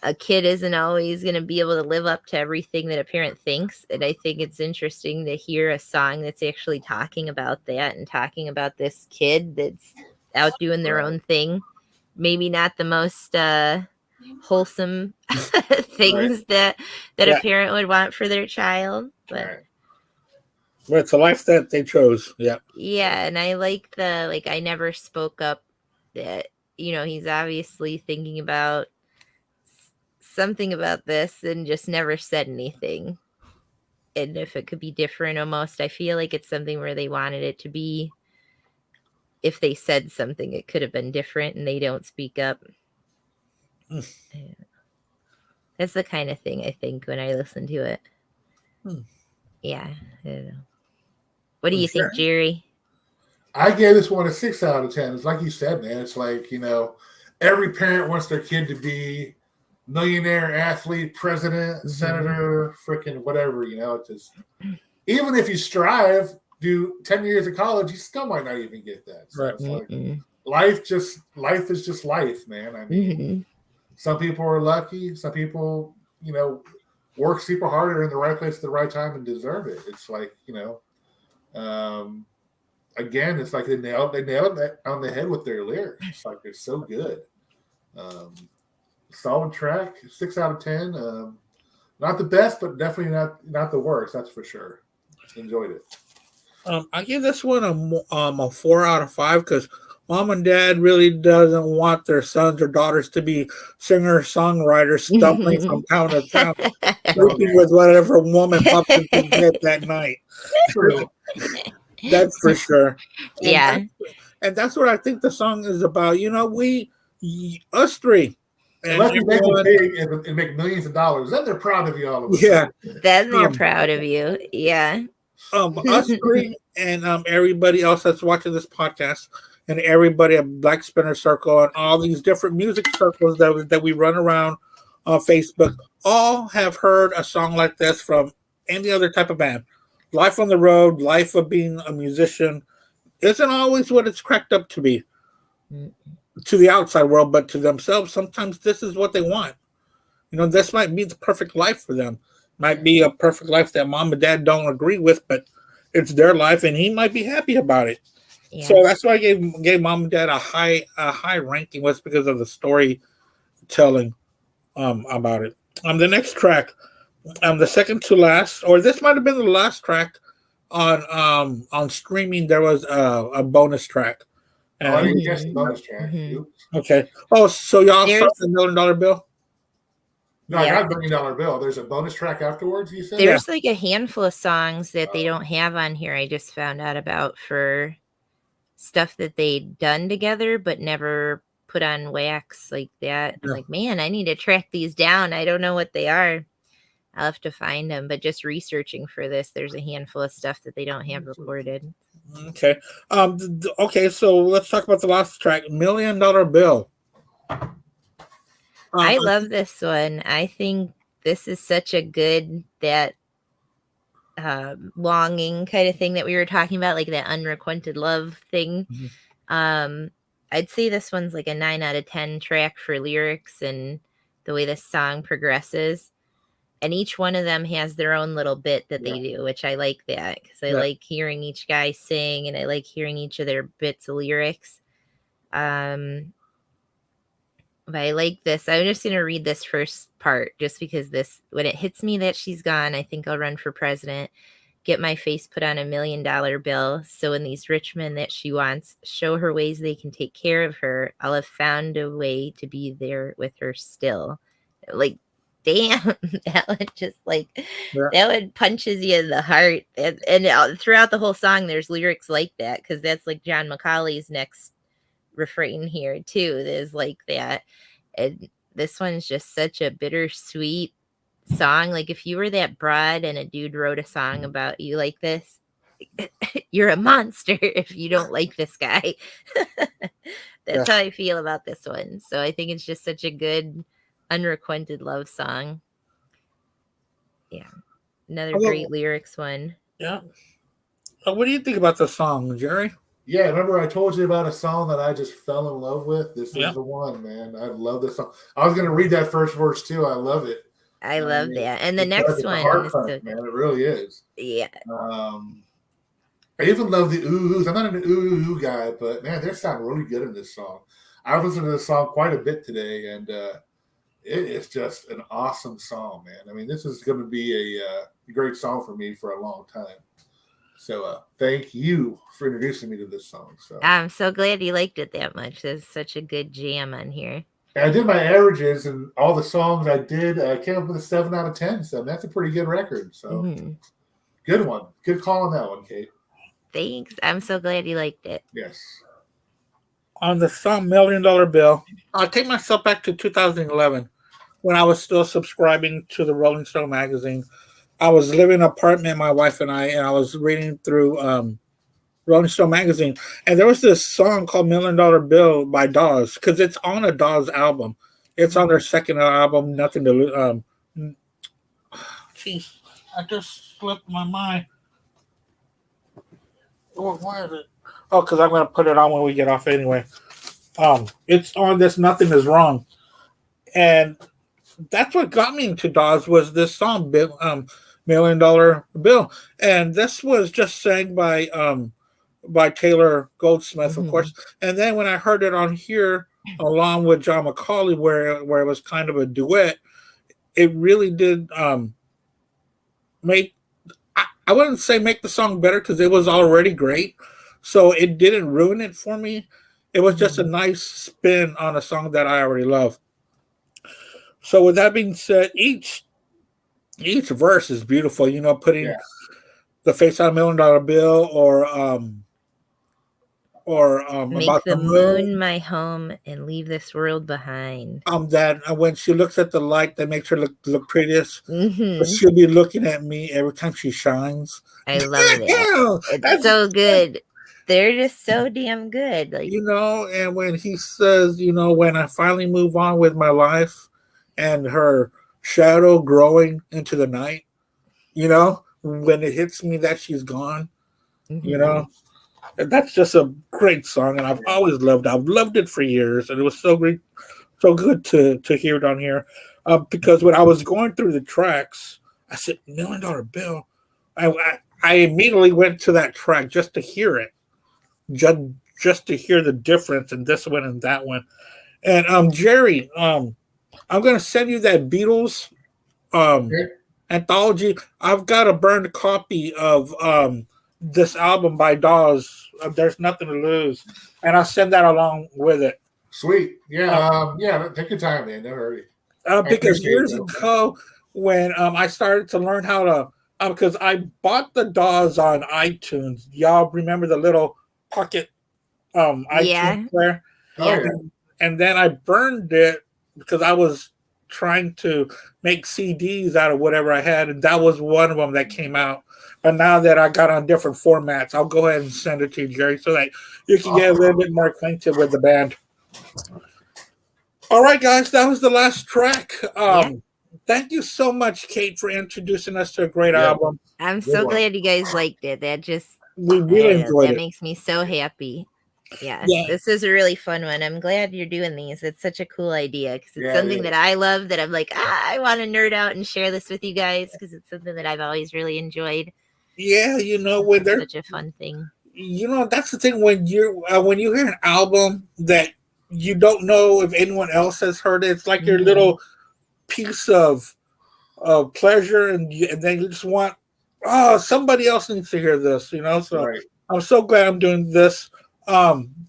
a kid isn't always going to be able to live up to everything that a parent thinks. And I think it's interesting to hear a song that's actually talking about that and talking about this kid that's out doing their own thing. Maybe not the most wholesome things that a parent would want for their child, but well, it's a life that they chose. Yeah, and I like I never spoke up. That, you know, he's obviously thinking about something about this and just never said anything. And if it could be different, almost, I feel like it's something where they wanted it to be. If they said something, it could have been different, and they don't speak up. That's the kind of thing I think when I listen to it. Yeah, I don't know. What do you think, Jerry? I gave this one a 6 out of 10. It's like you said, man. It's like, you know, every parent wants their kid to be millionaire, athlete, president, senator, freaking whatever, you know. It's just, even if you strive, do 10 years of college, you still might not even get that. So it's like life is just life, man. I mean, some people are lucky. Some people, you know, work super hard, are in the right place at the right time and deserve it. It's like, you know, again, it's like they nailed that on the head with their lyrics. It's like they're so good. Solid track, 6 out of 10. Not the best, but definitely not the worst. That's for sure. Enjoyed it. I give this one a 4 out of 5 because Mom and Dad really doesn't want their sons or daughters to be singer-songwriters stumbling from town to town, sleeping with whatever woman pops into his head that night. True. That's for sure. And that's what I think the song is about. You know, us three. Unless you make it big and make millions of dollars, then they're proud of you all of a sudden. Then they're proud of you. Yeah. Us three and everybody else that's watching this podcast, and everybody at Blackspinner Circle and all these different music circles that we run around on Facebook, all have heard a song like this from any other type of band. Life on the road, life of being a musician isn't always what it's cracked up to be to the outside world, but to themselves, sometimes this is what they want. You know, this might be the perfect life for them. Might be a perfect life that Mom and Dad don't agree with, but it's their life, and he might be happy about it. Yeah. So that's why I gave Mom and Dad a high ranking, was because of the storytelling about it. The next track, the second to last, or this might have been the last track on streaming. There was a bonus track. I didn't guess the bonus track. Okay. Oh, so y'all saw the $1 million bill? No, I got $1 million bill. There's a bonus track afterwards, you said? There's like a handful of songs that they don't have on here. I just found out about for stuff that they'd done together but never put on wax like that. I'm like, man, I need to track these down. I don't know what they are. I'll have to find them. But just researching for this, there's a handful of stuff that they don't have recorded. Okay. Okay, so let's talk about the last track, $1 Million Bill. I love this one. I think this is such a good that longing kind of thing that we were talking about, like that unrequited love thing. I'd say this one's like a 9 out of 10 track for lyrics and the way this song progresses. And each one of them has their own little bit that they do, which I like that because I like hearing each guy sing and I like hearing each of their bits of lyrics. But I like this. I'm just going to read this first part just because this, when it hits me that she's gone, I think I'll run for president, get my face put on $1 million bill. So when these rich men that she wants show her ways they can take care of her, I'll have found a way to be there with her still. Like, damn, that one just like, that one punches you in the heart. And throughout the whole song, there's lyrics like that because that's like John Macaulay's next refrain here too. There's like that. And this one's just such a bittersweet song. Like if you were that broad and a dude wrote a song about you like this, you're a monster if you don't like this guy. That's how I feel about this one. So I think it's just such a good unrequited love song. Yeah. Another great lyrics one. Yeah. What do you think about the song, Jerry? Yeah, remember I told you about a song that I just fell in love with? This is the one, man. I love this song. I was going to read that first verse too. I love it. I love that. And the next one is so, man. It really is. Yeah. I even love the oohs. I'm not an ooh guy, but man, they sound really good in this song. I've listened to this song quite a bit today, and it is just an awesome song, man. I mean, this is going to be a great song for me for a long time. So thank you for introducing me to this song. So I'm so glad you liked it that much. There's such a good jam on here. And I did my averages, and all the songs I did, I came up with a 7 out of 10. So that's a pretty good record. So good one. Good call on that one, Kate. Thanks. I'm so glad you liked it. Yes. On the song $1 Million Bill, I'll take myself back to 2011 when I was still subscribing to the Rolling Stone magazine. I was living in an apartment, my wife and I was reading through Rolling Stone magazine, and there was this song called $1 Million Bill by Dawes, because it's on a Dawes album. It's on their second album, Nothing to Lose. Jeez, I just slipped my mind. Where is it? Oh, because I'm going to put it on when we get off anyway. It's on this Nothing Is Wrong. And that's what got me into Dawes was this song, $1 Million Bill. And this was just sang by Taylor Goldsmith, of course. And then when I heard it on here, along with John Macaulay, where it was kind of a duet, it really did make, I wouldn't say make the song better because it was already great. So it didn't ruin it for me. It was just a nice spin on a song that I already love. So with that being said, each verse is beautiful. You know, putting the face on $1 million bill, or make about the moon my home and leave this world behind. That when she looks at the light, that makes her look prettiest. But she'll be looking at me every time she shines. I love that. It's so good. They're just so damn good. Like, you know, and when he says, you know, when I finally move on with my life, and her shadow growing into the night, you know, when it hits me that she's gone, you know, and that's just a great song, and I've always loved it. I've loved it for years, and it was so great, so good to hear it on here, because when I was going through the tracks, I said, $1 Million Bill. I immediately went to that track just to hear it, just to hear the difference in this one and that one. And Jerry, I'm going to send you that Beatles anthology. I've got a burned copy of this album by Dawes, There's Nothing to Lose, and I'll send that along with it. Sweet. Yeah, take your time, man. No hurry. Because years ago, when I started to learn how to, because I bought the Dawes on iTunes. Y'all remember the little pocket iTunes there? Oh, yeah. And then I burned it because I was trying to make CDs out of whatever I had, and that was one of them that came out. But now that I got on different formats, I'll go ahead and send it to you, Jerry, so that you can get a little bit more acquainted with the band. All right, guys, that was the last track. Thank you so much, Kate, for introducing us to a great album. I'm so glad you guys liked it. That just we really enjoyed that it. makes me so happy. Yeah, this is a really fun one. I'm glad you're doing these. It's such a cool idea because it's something that I love, that I'm like, I want to nerd out and share this with you guys because it's something that I've always really enjoyed. Yeah, when it's such a fun thing. That's the thing when you hear an album that you don't know if anyone else has heard it. It's like your little piece of pleasure, and then you just want, somebody else needs to hear this, So I'm so glad I'm doing this. I'm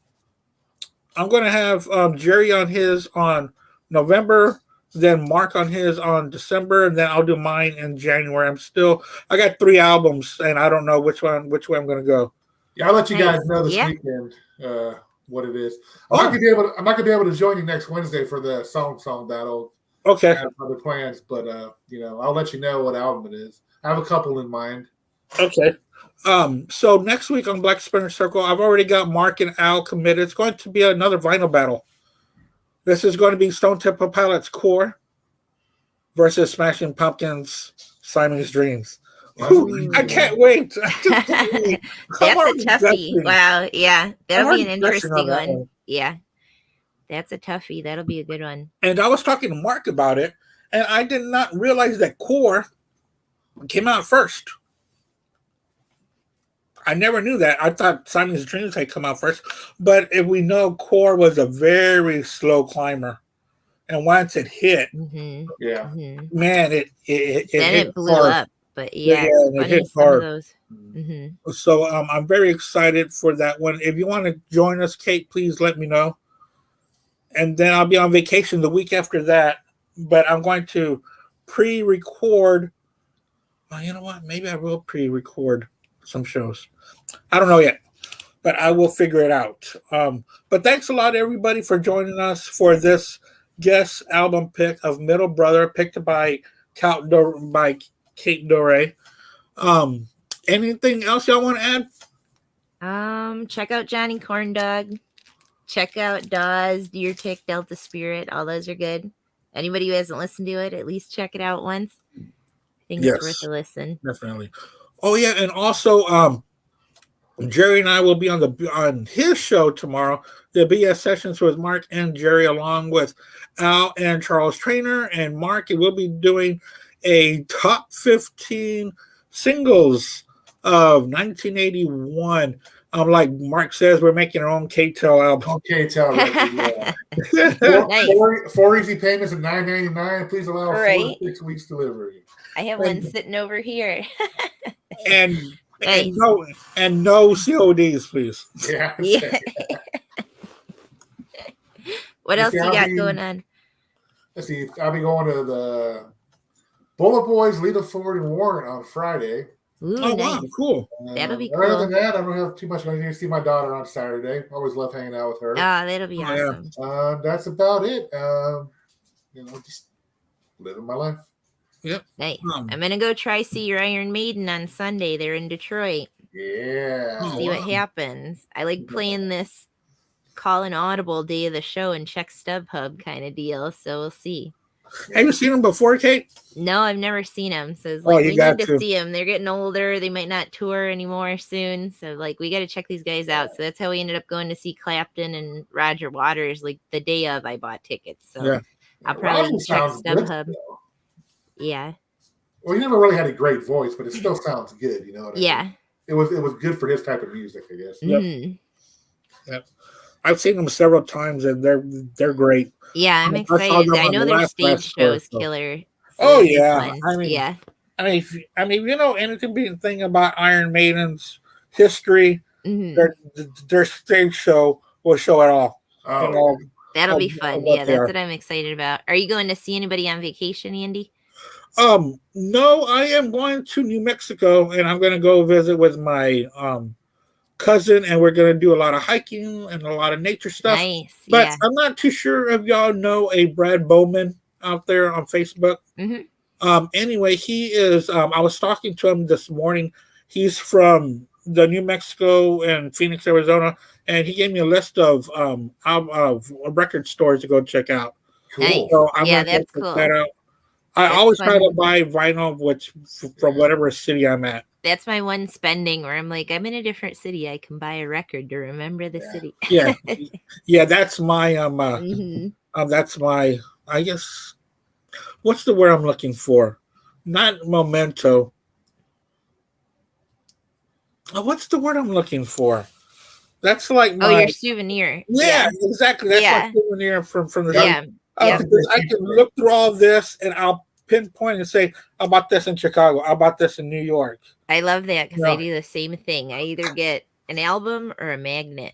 going to have Jerry on his on November, then Mark on his on December, and then I'll do mine in January. I got 3 albums, and I don't know which way I'm going to go. Yeah, I'll let you guys know this weekend what it is. I'm not gonna be able to join you next Wednesday for the song battle. Okay. I have other plans, but I'll let you know what album it is. I have a couple in mind. Okay. So next week on Black Spinner Circle, I've already got Mark and Al committed. It's going to be another vinyl battle. This is going to be Stone Temple Pilots Core versus Smashing Pumpkins Simon's Dreams. I can't wait. That's a toughie. Wow. Yeah. That'll be an interesting one. Yeah. That's a toughie. That'll be a good one. And I was talking to Mark about it, and I did not realize that Core came out first. I never knew that. I thought Simon's Dreams had come out first. But if we know, Core was a very slow climber. And once it hit, man, it blew up. But it hit hard. So I'm very excited for that one. If you want to join us, Kate, please let me know. And then I'll be on vacation the week after that. But I'm going to pre-record. Well, you know what? Maybe I will pre-record some shows. I don't know yet, but I will figure it out. But thanks a lot, everybody, for joining us for this guest album pick of Middle Brother, picked by Kate Dore. Anything else y'all want to add? Check out Johnny Corndog. Check out Dawes, Deer Tick, Delta Spirit. All those are good. Anybody who hasn't listened to it, at least check it out once. I think it's worth a listen. Definitely. Oh yeah, and also Jerry and I will be on his show tomorrow. The BS Sessions with Mark and Jerry, along with Al and Charles Trainer and Mark. And we'll be doing a top 15 singles of 1981. Like Mark says, we're making our own K-Tel album. K-Tel record, yeah. four easy payments of $9.99. Please allow 4 to 6 weeks delivery. I have one sitting over here. and no CODs, please. Yeah. What else you got going on? Let's see. I'll be going to the Bullet Boys, Lita Ford, and Warren on Friday. Ooh, nice. Wow, cool. That'll be cool. Other than that, I don't have too much. I'm going to see my daughter on Saturday. Always love hanging out with her. That'll be awesome. That's about it. Just living my life. Yep. Nice. I'm gonna go see your Iron Maiden on Sunday. They're in Detroit. Yeah. See what happens. I like playing this call an audible day of the show and check StubHub kind of deal. So we'll see. Have you seen them before, Kate? No, I've never seen them. So it's like we need to see them. They're getting older. They might not tour anymore soon. So we got to check these guys out. So that's how we ended up going to see Clapton and Roger Waters. Like the day of, I bought tickets. So I'll probably check StubHub. Yeah. Well, he never really had a great voice, but it still sounds good. You know what I mean? It was good for his type of music, I guess. Mm-hmm. Yep. I've seen them several times, and they're great. Yeah, I'm excited. I know their stage show is killer. So yeah. I mean, you know anything about Iron Maiden's history, their stage show will show it all. Oh. That'll be fun. Yeah, that's what I'm excited about. Are you going to see anybody on vacation, Andy? No, I am going to New Mexico, and I'm going to go visit with my cousin, and we're going to do a lot of hiking and a lot of nature stuff. Nice. But I'm not too sure if y'all know a Brad Bowman. out there on Facebook. Anyway, he is. I was talking to him this morning. He's from the New Mexico and Phoenix, Arizona, and he gave me a list of record stores to go check out. Cool. So I'm yeah, gonna that's check cool. that out. I always try to buy vinyl, from whatever city I'm at. That's my one spending where I'm like, I'm in a different city. I can buy a record to remember the city. Yeah. That's my that's my. I guess. What's the word I'm looking for? Not memento. What's the word I'm looking for? That's like my your souvenir. Yeah, exactly. That's my souvenir from the because I can look through all this and I'll pinpoint and say, I bought this in Chicago. I bought this in New York. I love that because I do the same thing. I either get an album or a magnet.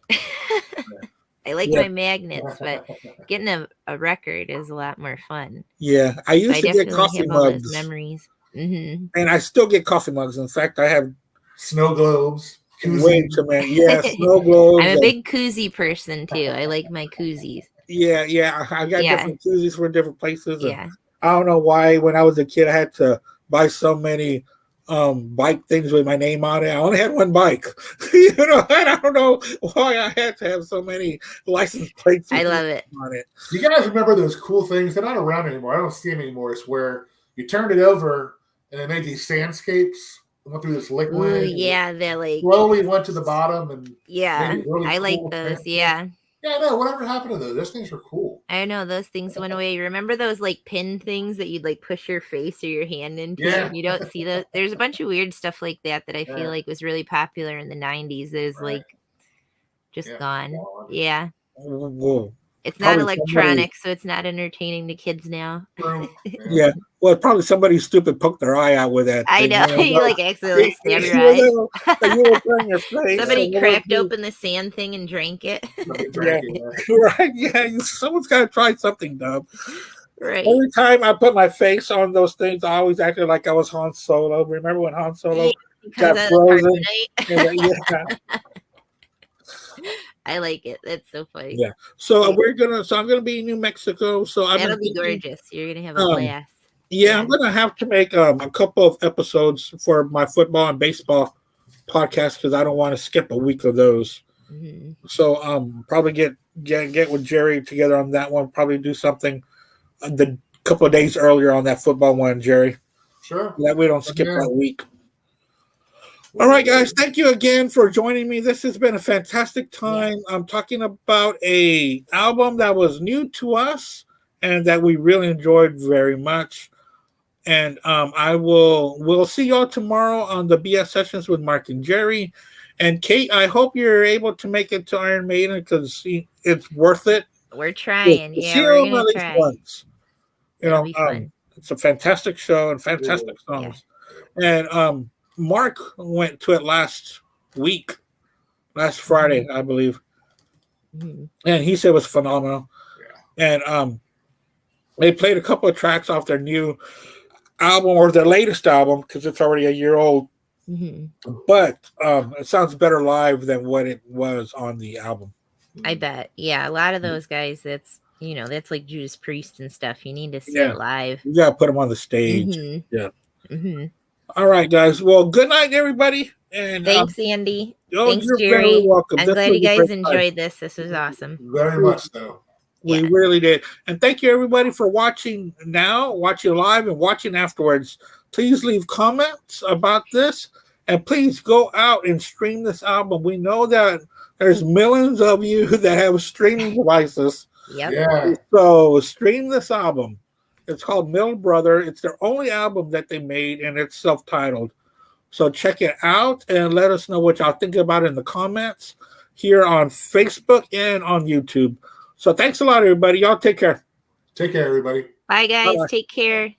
I like my magnets, but getting a record is a lot more fun. Yeah, I used to get coffee mugs. Those memories. And I still get coffee mugs. In fact, I have snow globes. Way too many. Yeah, snow globes. I'm a big koozie person too. I like my koozies. Yeah. I got different koozies for different places. I don't know why when I was a kid I had to buy so many bike things with my name on it. I only had one bike. And I don't know why I had to have so many license plates. I love it. On it. You guys remember those cool things? They're not around anymore. I don't see them anymore. It's where you turned it over and it made these sandscapes. Went through this liquid. Ooh, yeah, they're like slowly went to the bottom and really I like those. Things. Yeah, no, whatever happened to those? Those things were cool. I know those things went away. You remember those like pin things that you'd like push your face or your hand into? Yeah. You don't see those. There's a bunch of weird stuff like that I feel like was really popular in the 90s. That is like just gone. Yeah. Whoa. It's not electronic, so it's not entertaining to kids now. Yeah. Well, probably somebody stupid poked their eye out with that. I know. You like accidentally stab your eye. Somebody cracked open the sand thing and drank it. Right. Yeah. Someone's got to try something dumb. Right. Every time I put my face on those things, I always acted like I was Han Solo. Remember when Han Solo got frozen? I like it. That's so funny. Yeah. So I'm gonna be in New Mexico. So that'll be gorgeous. You're gonna have a blast. Yeah, I'm gonna have to make a couple of episodes for my football and baseball podcast because I don't want to skip a week of those. So probably get with Jerry together on that one. Probably do something the couple of days earlier on that football one, Jerry. Sure. That we don't skip that week. All right, guys. Thank you again for joining me. This has been a fantastic time. I'm talking about a album that was new to us and that we really enjoyed very much. And we'll see y'all tomorrow on the BS Sessions with Mark and Jerry. And Kate, I hope you're able to make it to Iron Maiden because it's worth it. We're trying. We're gonna try. Once. It's a fantastic show and fantastic songs. Yeah. And Mark went to it last Friday, I believe. And he said it was phenomenal. Yeah. And they played a couple of tracks off their new album or their latest album because it's already a year old. But it sounds better live than what it was on the album. I bet. Yeah, a lot of those guys, that's like Judas Priest and stuff. You need to see it live. You gotta put them on the stage. Yeah. All right, guys. Well, good night, everybody. And thanks, Andy. Thanks, Jerry. Very welcome. I'm glad you guys enjoyed this. This was awesome. Very much so. We really did. And thank you, everybody, for watching now, watching live, and watching afterwards. Please leave comments about this. And please go out and stream this album. We know that there's millions of you that have streaming devices. Yep. Yeah. So stream this album. It's called Middle Brother. It's their only album that they made, and it's self-titled. So check it out and let us know what y'all think about it in the comments here on Facebook and on YouTube. So thanks a lot, everybody. Y'all take care. Take care, everybody. Bye, guys. Bye-bye. Take care.